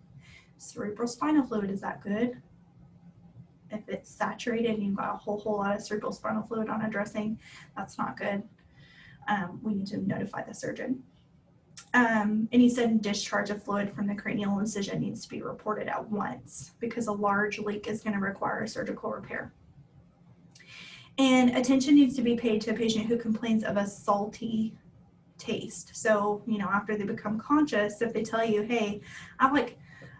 Cerebral spinal fluid, is that good? If it's saturated and you've got a whole lot of cerebral spinal fluid on a dressing, that's not good. We need to notify the surgeon. Any sudden discharge of fluid from the cranial incision needs to be reported at once because a large leak is going to require surgical repair. And attention needs to be paid to a patient who complains of a salty taste. So, after they become conscious, if they tell you, hey, I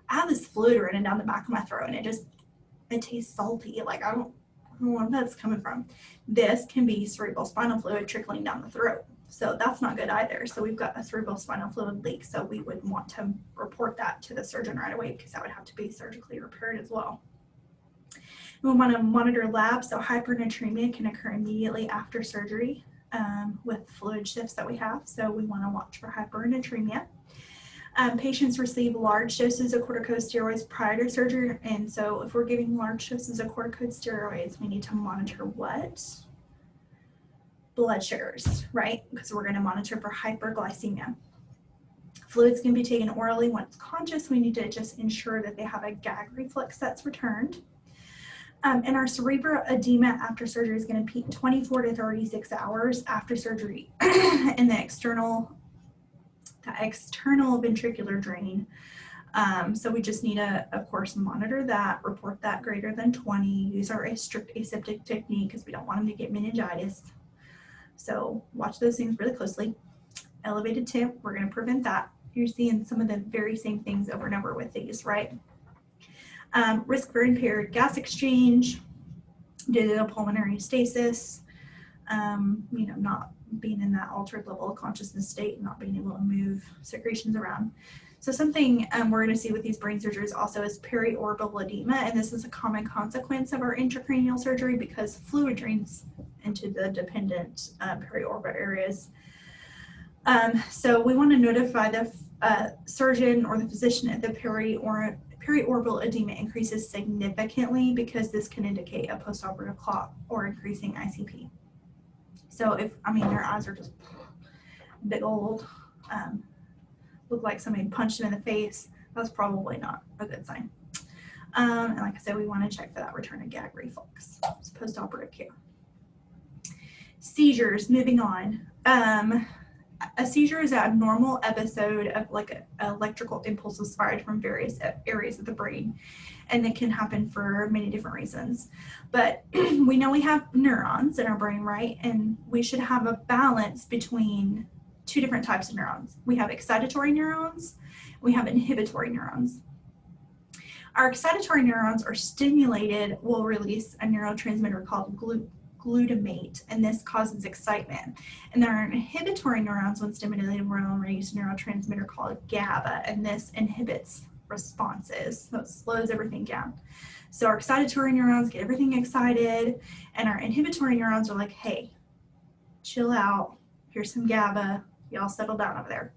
have this fluid running down the back of my throat and it tastes salty. Like, I don't know where that's coming from. This can be cerebral spinal fluid trickling down the throat. So that's not good either. So we've got a cerebral spinal fluid leak. So we would want to report that to the surgeon right away because that would have to be surgically repaired as well. We want to monitor labs. So hypernatremia can occur immediately after surgery with fluid shifts that we have. So we want to watch for hypernatremia. Patients receive large doses of corticosteroids prior to surgery. And so if we're giving large doses of corticosteroids, we need to monitor what? Blood sugars, right? Because we're going to monitor for hyperglycemia. Fluids can be taken orally once conscious. We need to just ensure that they have a gag reflex that's returned. And our cerebral edema after surgery is going to peak 24 to 36 hours after surgery. And the external ventricular drain. So we just need to, of course, monitor that, report that greater than 20, use our strict aseptic technique because we don't want them to get meningitis. So watch those things really closely. Elevated temp, we're going to prevent that. You're seeing some of the very same things over and over with these, right? Risk for impaired gas exchange due to the pulmonary stasis, not being in that altered level of consciousness state, not being able to move secretions around. So something we're going to see with these brain surgeries also is periorbital edema, and this is a common consequence of our intracranial surgery because fluid drains into the dependent periorbital areas. So we want to notify the surgeon or the physician if the periorbital edema increases significantly because this can indicate a postoperative clot or increasing ICP. So their eyes are just big old, look like somebody punched them in the face, that's probably not a good sign. And like I said, we want to check for that return of gag reflex. It's postoperative care. Seizures, moving on. a seizure is a normal episode of like electrical impulses fired from various areas of the brain, and it can happen for many different reasons. But we know we have neurons in our brain, right? And we should have a balance between two different types of neurons. We have excitatory neurons, we have inhibitory neurons. Our excitatory neurons are stimulated, will release a neurotransmitter called glutamate, and this causes excitement. And there are inhibitory neurons, when stimulated, will release a neurotransmitter called GABA, and this inhibits responses, so it slows everything down. So our excitatory neurons get everything excited, and our inhibitory neurons are like, hey, chill out, here's some GABA, y'all settle down over there.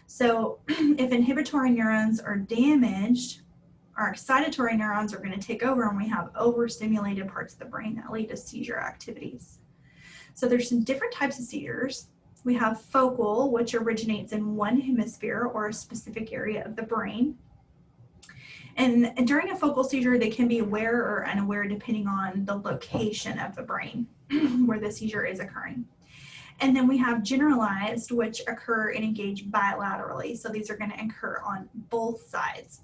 So if inhibitory neurons are damaged, our excitatory neurons are going to take over, and we have overstimulated parts of the brain that lead to seizure activities. So there's some different types of seizures. We have focal, which originates in one hemisphere or a specific area of the brain. And during a focal seizure, they can be aware or unaware depending on the location of the brain where the seizure is occurring. And then we have generalized, which occur and engage bilaterally. So these are going to occur on both sides.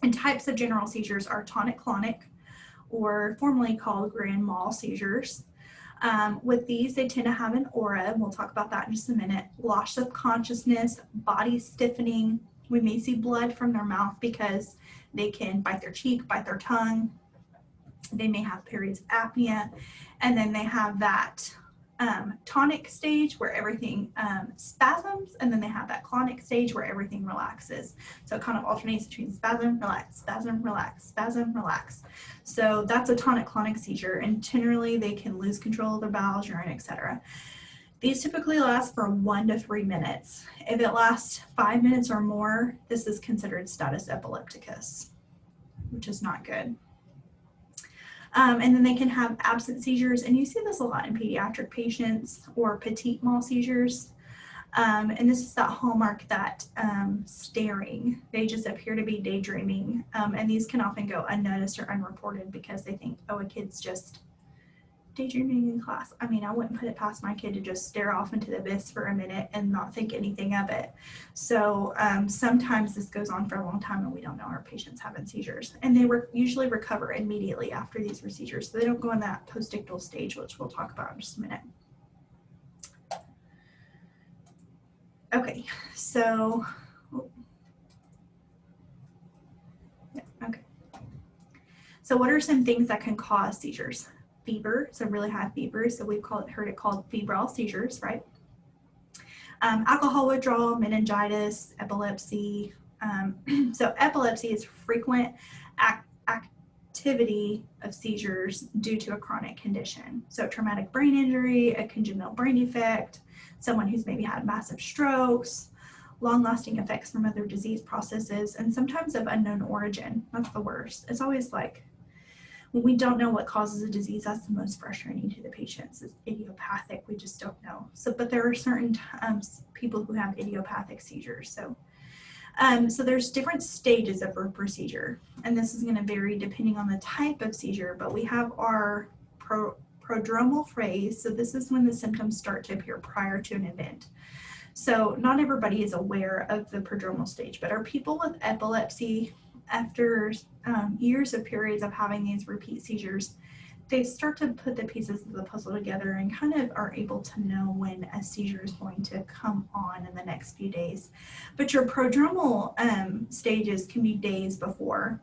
And types of general seizures are tonic-clonic, or formerly called grand mal seizures. With these, they tend to have an aura, and we'll talk about that in just a minute. Loss of consciousness, body stiffening. We may see blood from their mouth because they can bite their cheek, bite their tongue. They may have periods of apnea. And then they have that tonic stage where everything spasms, and then they have that clonic stage where everything relaxes. So it kind of alternates between spasm, relax, spasm, relax, spasm, relax. So that's a tonic-clonic seizure, and generally they can lose control of their bowels, urine, etc. These typically last for 1 to 3 minutes. If it lasts 5 minutes or more, this is considered status epilepticus, which is not good. And then they can have absent seizures, and you see this a lot in pediatric patients, or petit mal seizures. And this is that hallmark, that staring. They just appear to be daydreaming. And these can often go unnoticed or unreported because they think, oh, a kid's just daydreaming in class. I mean, I wouldn't put it past my kid to just stare off into the abyss for a minute and not think anything of it. So sometimes this goes on for a long time and we don't know our patients having seizures. And they usually recover immediately after these procedures. So they don't go in that postictal stage, which we'll talk about in just a minute. Okay, so, okay. So what are some things that can cause seizures? Fever, so really high fever, so we've heard it called febrile seizures, right? Alcohol withdrawal, meningitis, epilepsy. So epilepsy is frequent activity of seizures due to a chronic condition. So traumatic brain injury, a congenital brain defect, someone who's maybe had massive strokes, long-lasting effects from other disease processes, and sometimes of unknown origin. That's the worst. It's always like, when we don't know what causes a disease, that's the most frustrating to the patients. It's idiopathic, we just don't know. So, but there are certain people who have idiopathic seizures. So, so there's different stages of a procedure, and this is going to vary depending on the type of seizure, but we have our prodromal phase. So this is when the symptoms start to appear prior to an event. So not everybody is aware of the prodromal stage, but are people with epilepsy, after years of periods of having these repeat seizures, they start to put the pieces of the puzzle together and kind of are able to know when a seizure is going to come on in the next few days. But your prodromal stages can be days before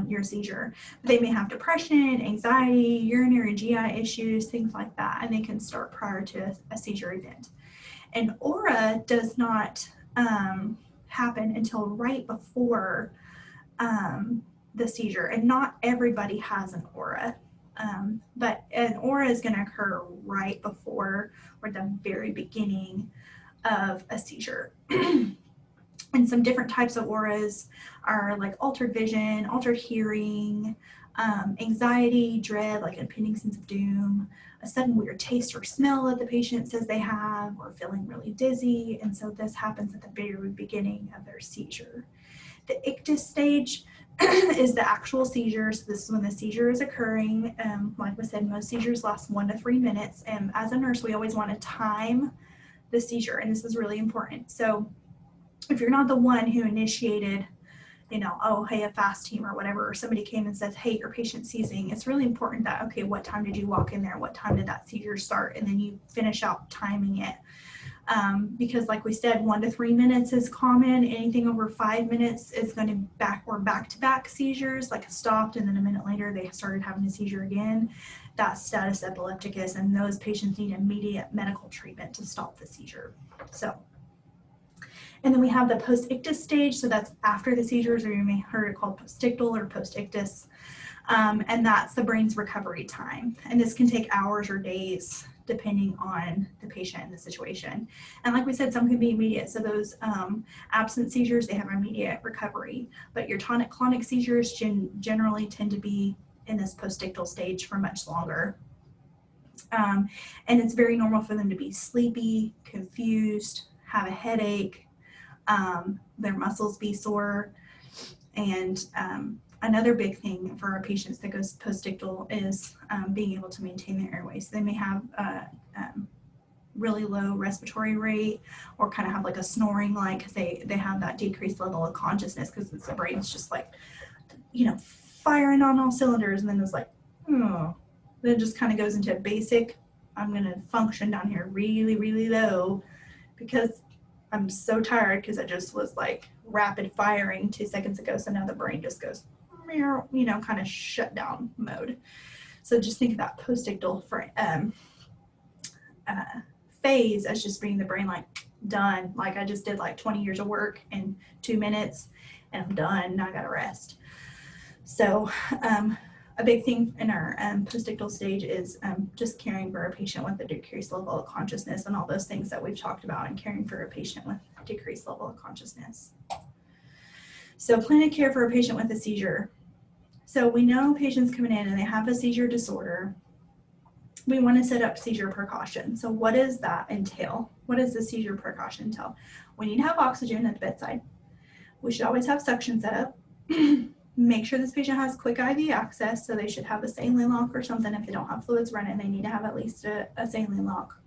your seizure. They may have depression, anxiety, urinary GI issues, things like that, and they can start prior to a seizure event. And aura does not happen until right before the seizure, and not everybody has an aura, but an aura is going to occur right before or the very beginning of a seizure. And some different types of auras are like altered vision, altered hearing, anxiety, dread, like an impending sense of doom, a sudden weird taste or smell that the patient says they have, or feeling really dizzy. And so this happens at the very beginning of their seizure. The ictus stage is the actual seizure. So this is when the seizure is occurring. Like we said, most seizures last 1 to 3 minutes. And as a nurse, we always want to time the seizure. And this is really important. So if you're not the one who initiated, oh, hey, a FAST team or whatever, or somebody came and says, hey, your patient's seizing, it's really important that, okay, what time did you walk in there? What time did that seizure start? And then you finish out timing it. Because like we said, 1 to 3 minutes is common. Anything over 5 minutes is going to back-to-back seizures, like stopped and then a minute later they started having a seizure again. That's status epilepticus, and those patients need immediate medical treatment to stop the seizure. So, and then we have the post-ictus stage, so that's after the seizures, or you may have heard it called postictal or post-ictus, and that's the brain's recovery time. And this can take hours or days depending on the patient and the situation. And like we said, some can be immediate. So those absent seizures, they have immediate recovery, but your tonic-clonic seizures generally tend to be in this postictal stage for much longer. And it's very normal for them to be sleepy, confused, have a headache, their muscles be sore. And another big thing for our patients that goes postictal is being able to maintain their airways. So they may have really low respiratory rate, or kind of have like a snoring, because they have that decreased level of consciousness because the brain's just like, firing on all cylinders, and then it's like, then it just kind of goes into basic, I'm going to function down here really, really low because I'm so tired because I just was like rapid firing 2 seconds ago. So now the brain just goes, kind of shut down mode. So just think of that postictal phase as just being the brain like done. Like I just did like 20 years of work in 2 minutes and I'm done. Now I got to rest. So a big thing in our postictal stage is just caring for a patient with a decreased level of consciousness and all those things that we've talked about, and caring for a patient with a decreased level of consciousness. So plan of care for a patient with a seizure. So we know patients coming in and they have a seizure disorder. We want to set up seizure precaution. So what does that entail? What does the seizure precaution entail? We need to have oxygen at the bedside. We should always have suction set up. Make sure this patient has quick IV access, so they should have a saline lock or something. If they don't have fluids running, they need to have at least a saline lock.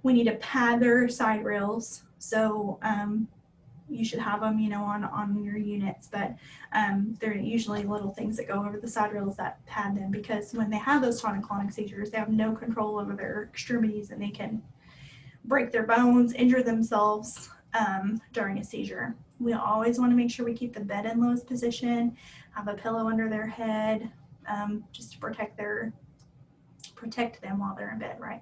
We need to pad their side rails, so you should have them, on your units, but they're usually little things that go over the side rails that pad them, because when they have those tonic-clonic seizures, they have no control over their extremities and they can break their bones, injure themselves during a seizure. We always want to make sure we keep the bed in lowest position, have a pillow under their head, just to protect them while they're in bed, right?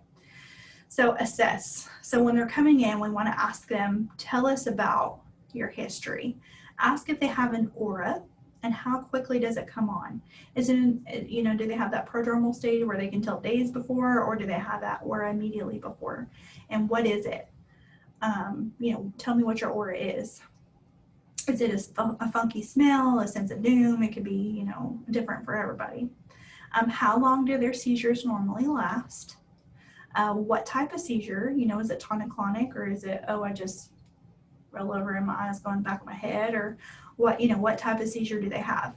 So assess. So when they're coming in, we want to ask them, tell us about your history. Ask if they have an aura and how quickly does it come on. Is it, do they have that prodromal stage where they can tell days before, or do they have that aura immediately before? And what is it? Tell me what your aura is. Is it a funky smell, a sense of doom? It could be, different for everybody. How long do their seizures normally last? What type of seizure? Is it tonic-clonic, or is it, I just roll over and my eyes going back of my head, or what type of seizure do they have?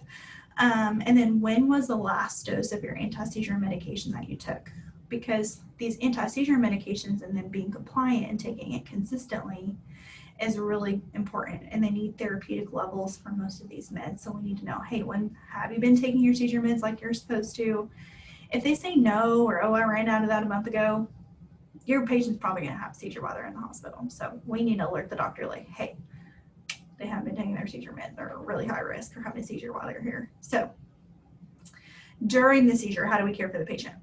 And then when was the last dose of your anti-seizure medication that you took? Because these anti-seizure medications and then being compliant and taking it consistently is really important, and they need therapeutic levels for most of these meds. So we need to know, hey, when have you been taking your seizure meds like you're supposed to? If they say no, or I ran out of that a month ago, your patient's probably going to have a seizure while they're in the hospital. So we need to alert the doctor, like, hey, they haven't been taking their seizure meds. They're really high risk for having a seizure while they're here. So during the seizure, how do we care for the patient?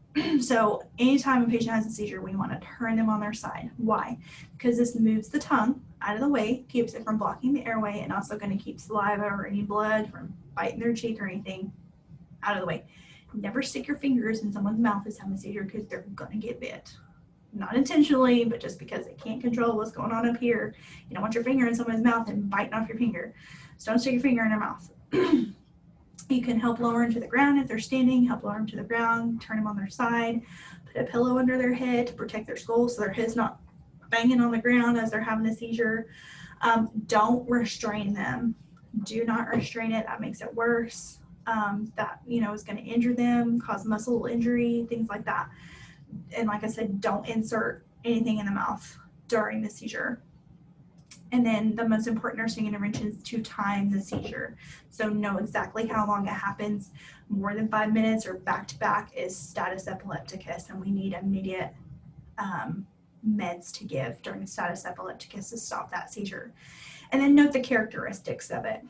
So anytime a patient has a seizure, we want to turn them on their side. Why? Because this moves the tongue out of the way, keeps it from blocking the airway, and also going to keep saliva or any blood from biting their cheek or anything out of the way. Never stick your fingers in someone's mouth who's having a seizure, because they're going to get bit. Not intentionally, but just because they can't control what's going on up here. You don't want your finger in someone's mouth and biting off your finger. So don't stick your finger in their mouth. You can help lower them to the ground if they're standing, help lower them to the ground, turn them on their side, put a pillow under their head to protect their skull so their head's not banging on the ground as they're having a seizure. Don't restrain them. Do not restrain it. That makes it worse. That, is going to injure them, cause muscle injury, things like that. And like I said, don't insert anything in the mouth during the seizure. And then the most important nursing intervention is to time the seizure. So know exactly how long it happens. More than 5 minutes or back to back is status epilepticus, and we need immediate meds to give during status epilepticus to stop that seizure. And then note the characteristics of it.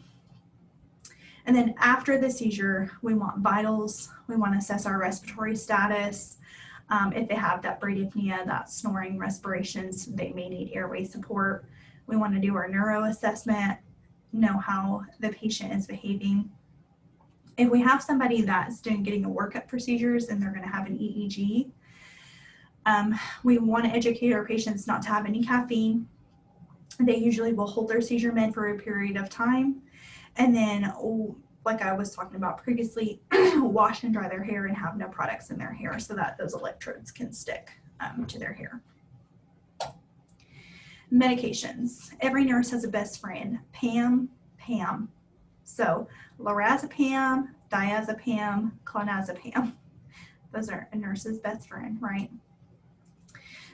And then after the seizure, we want vitals. We want to assess our respiratory status. If they have that bradypnea, that snoring respirations, they may need airway support. We want to do our neuro assessment, know how the patient is behaving. If we have somebody that's getting a workup for seizures and they're going to have an EEG, we want to educate our patients not to have any caffeine. They usually will hold their seizure med for a period of time. And then, like I was talking about previously, wash and dry their hair and have no products in their hair so that those electrodes can stick to their hair. Medications. Every nurse has a best friend. PAM. So lorazepam, diazepam, clonazepam. Those are a nurse's best friend, right?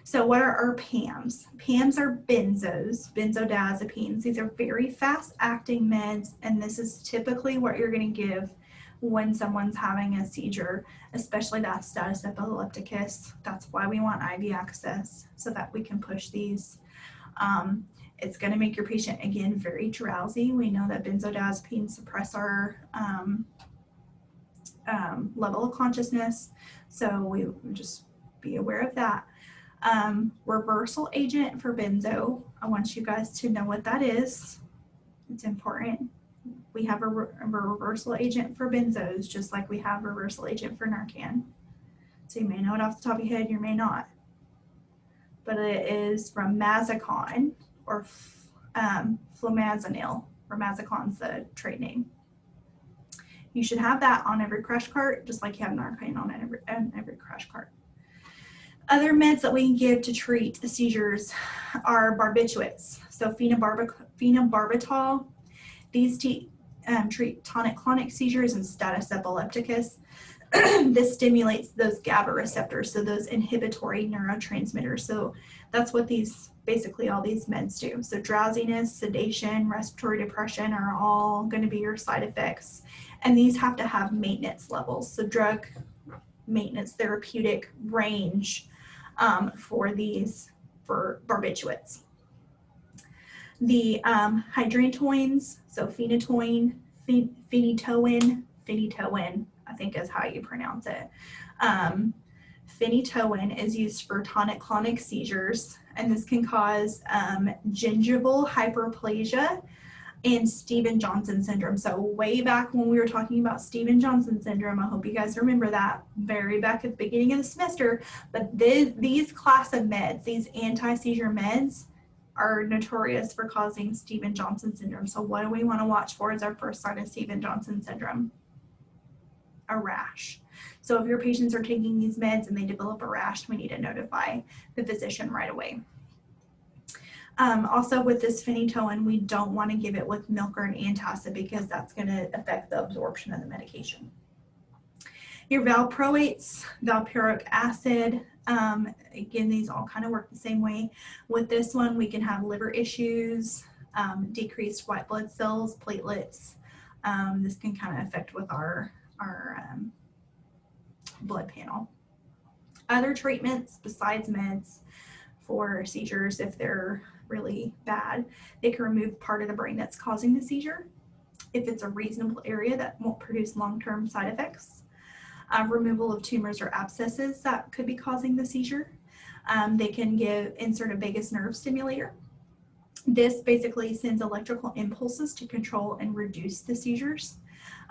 So what are our PAMs? PAMs are benzos, benzodiazepines. These are very fast-acting meds, and this is typically what you're going to give when someone's having a seizure, especially that status epilepticus. That's why we want IV access so that we can push these. It's going to make your patient, again, very drowsy. We know that benzodiazepines suppress our level of consciousness, so we just be aware of that. Reversal agent for benzo. I want you guys to know what that is. It's important. We have a reversal agent for benzos, just like we have a reversal agent for Narcan. So you may know it off the top of your head, you may not. But it is Ramazicon or Flumazenil. Ramazicon's the trade name. You should have that on every crash cart, just like you have Narcan on every crash cart. Other meds that we can give to treat seizures are barbiturates. So phenobarbital. These treat tonic-clonic seizures and status epilepticus. This stimulates those GABA receptors, so those inhibitory neurotransmitters. So that's what basically all these meds do. So drowsiness, sedation, respiratory depression are all going to be your side effects. And these have to have maintenance levels. So drug maintenance therapeutic range for barbiturates. The hydrantoins, so phenytoin, phenytoin, I think is how you pronounce it. Phenytoin is used for tonic-clonic seizures, and this can cause gingival hyperplasia and Stevens-Johnson syndrome. So way back when we were talking about Stevens-Johnson syndrome, I hope you guys remember that very back at the beginning of the semester, but these class of meds, these anti-seizure meds, are notorious for causing Stevens-Johnson syndrome. So what do we want to watch for as our first sign of Stevens-Johnson syndrome? A rash. So if your patients are taking these meds and they develop a rash, we need to notify the physician right away. Also with this phenytoin, we don't want to give it with milk or an antacid because that's going to affect the absorption of the medication. Your valproates, valproic acid, again, these all kind of work the same way. With this one, we can have liver issues, decreased white blood cells, platelets. This can kind of affect with our blood panel. Other treatments besides meds for seizures, if they're really bad, they can remove part of the brain that's causing the seizure. If it's a reasonable area that won't produce long-term side effects. Removal of tumors or abscesses that could be causing the seizure. They can insert a vagus nerve stimulator. This basically sends electrical impulses to control and reduce the seizures.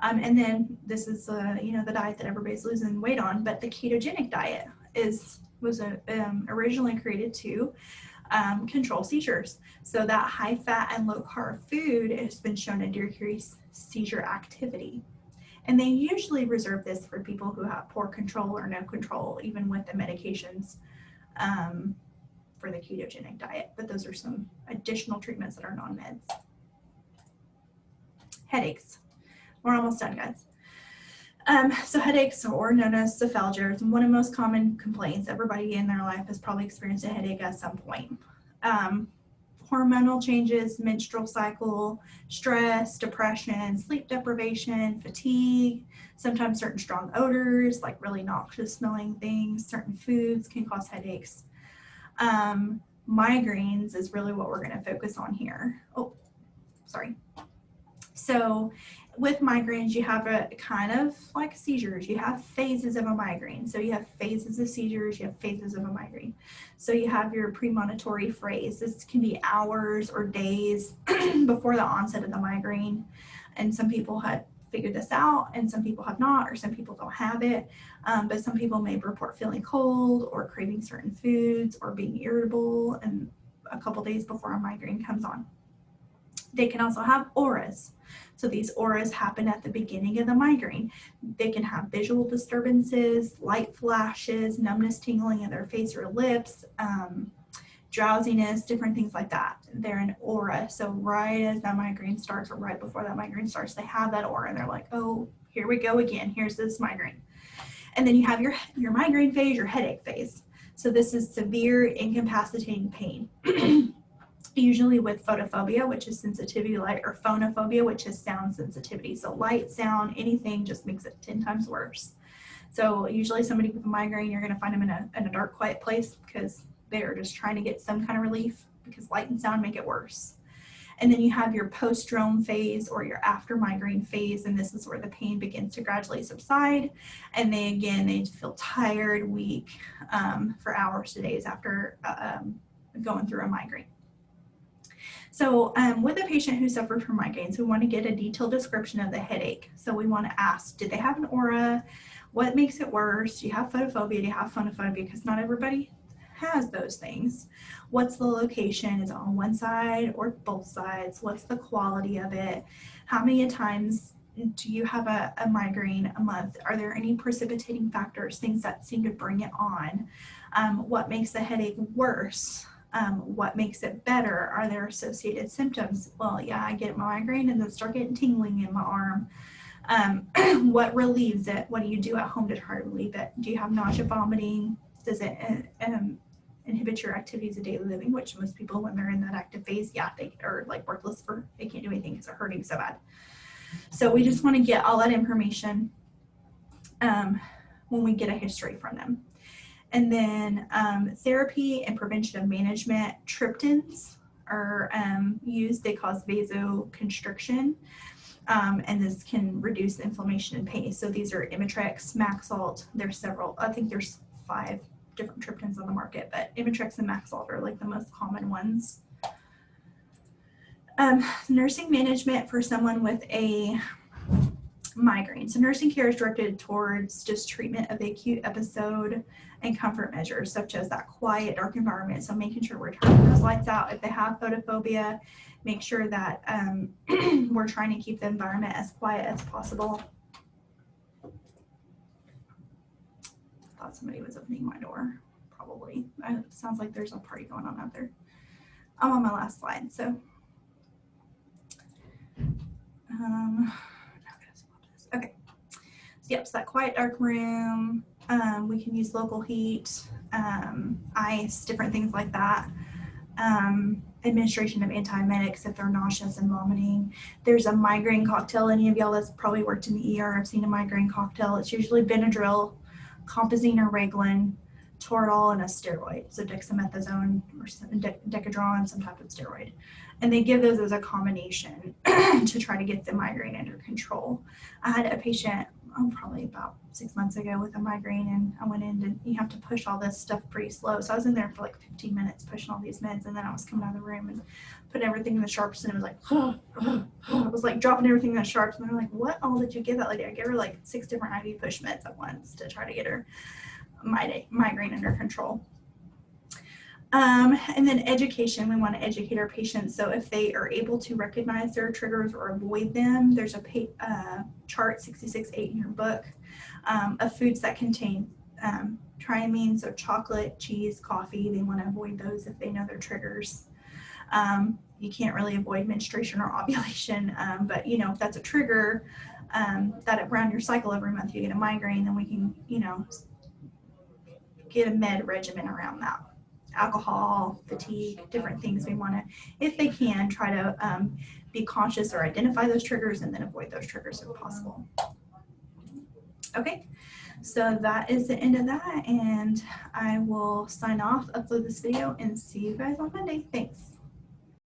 And then this is the diet that everybody's losing weight on, but the ketogenic diet was originally created to control seizures. So that high fat and low carb food has been shown to decrease seizure activity. And they usually reserve this for people who have poor control or no control, even with the medications for the ketogenic diet. But those are some additional treatments that are non-meds. Headaches. We're almost done, guys. So headaches, or known as cephalgia, is one of the most common complaints. Everybody in their life has probably experienced a headache at some point. Hormonal changes, menstrual cycle, stress, depression, sleep deprivation, fatigue, sometimes certain strong odors, like really noxious smelling things, certain foods can cause headaches. Migraines is really what we're going to focus on here. Oh, sorry. So with migraines, you have a kind of like seizures. You have phases of a migraine. So you have phases of seizures, you have phases of a migraine. So you have your premonitory phase. This can be hours or days before the onset of the migraine. And some people have figured this out and some people have not, or some people don't have it. But some people may report feeling cold or craving certain foods or being irritable and a couple days before a migraine comes on. They can also have auras. So these auras happen at the beginning of the migraine. They can have visual disturbances, light flashes, numbness, tingling in their face or lips, drowsiness, different things like that. They're an aura. So right as that migraine starts or right before that migraine starts, they have that aura and they're like, oh, here we go again. Here's this migraine. And then you have your migraine phase, your headache phase. So this is severe incapacitating pain. Usually with photophobia, which is sensitivity to light, or phonophobia, which is sound sensitivity. So light, sound, anything just makes it 10 times worse. So usually somebody with a migraine, you're going to find them in a dark, quiet place because they're just trying to get some kind of relief because light and sound make it worse. And then you have your post-drome phase or your after migraine phase, and this is where the pain begins to gradually subside. And they feel tired, weak for hours to days after going through a migraine. So with a patient who suffered from migraines, we want to get a detailed description of the headache. So we want to ask, did they have an aura? What makes it worse? Do you have photophobia? Do you have phonophobia? Because not everybody has those things. What's the location? Is it on one side or both sides? What's the quality of it? How many times do you have a migraine a month? Are there any precipitating factors, things that seem to bring it on? What makes the headache worse? What makes it better? Are there associated symptoms? Well, yeah, I get migraine and then start getting tingling in my arm. What relieves it? What do you do at home to try to relieve it? Do you have nausea, vomiting? Does it inhibit your activities of daily living? Which most people, when they're in that active phase, yeah, they are like worthless they can't do anything because they're hurting so bad. So we just want to get all that information when we get a history from them. And then therapy and prevention of management, triptans are used. They cause vasoconstriction, and this can reduce inflammation and pain. So these are Imitrex, Maxalt. There's several. I think there's 5 different triptans on the market, but Imitrex and Maxalt are like the most common ones. Nursing management for someone with a migraine. So nursing care is directed towards just treatment of the acute episode and comfort measures, such as that quiet, dark environment. So making sure we're turning those lights out. If they have photophobia, make sure that we're trying to keep the environment as quiet as possible. I thought somebody was opening my door, probably. It sounds like there's a party going on out there. I'm on my last slide, so. Okay, so yep, so that quiet dark room, we can use local heat, ice, different things like that. Administration of antiemetics if they're nauseous and vomiting. There's a migraine cocktail. Any of y'all that's probably worked in the ER have seen a migraine cocktail. It's usually Benadryl, Compazine or Reglan, Toradol, and a steroid. So dexamethasone or Decadron, some type of steroid. And they give those as a combination to try to get the migraine under control. I had a patient probably about 6 months ago with a migraine, and I went in and you have to push all this stuff pretty slow. So I was in there for like 15 minutes pushing all these meds, and then I was coming out of the room and putting everything in the sharps, and it was like, I was like dropping everything in the sharps, and they're like, what all did you give that lady? I gave her like 6 different IV push meds at once to try to get her migraine under control. And then education, we want to educate our patients. So if they are able to recognize their triggers or avoid them, there's a chart 66-8 in your book of foods that contain triamine, so chocolate, cheese, coffee. They want to avoid those if they know their triggers. You can't really avoid menstruation or ovulation, but you know, if that's a trigger, that around your cycle every month you get a migraine, then we can, you know, get a med regimen around that. Alcohol, fatigue, different things we want to, if they can, try to be conscious or identify those triggers and then avoid those triggers if possible. Okay, so that is the end of that, and I will sign off, upload this video, and see you guys on Monday. Thanks.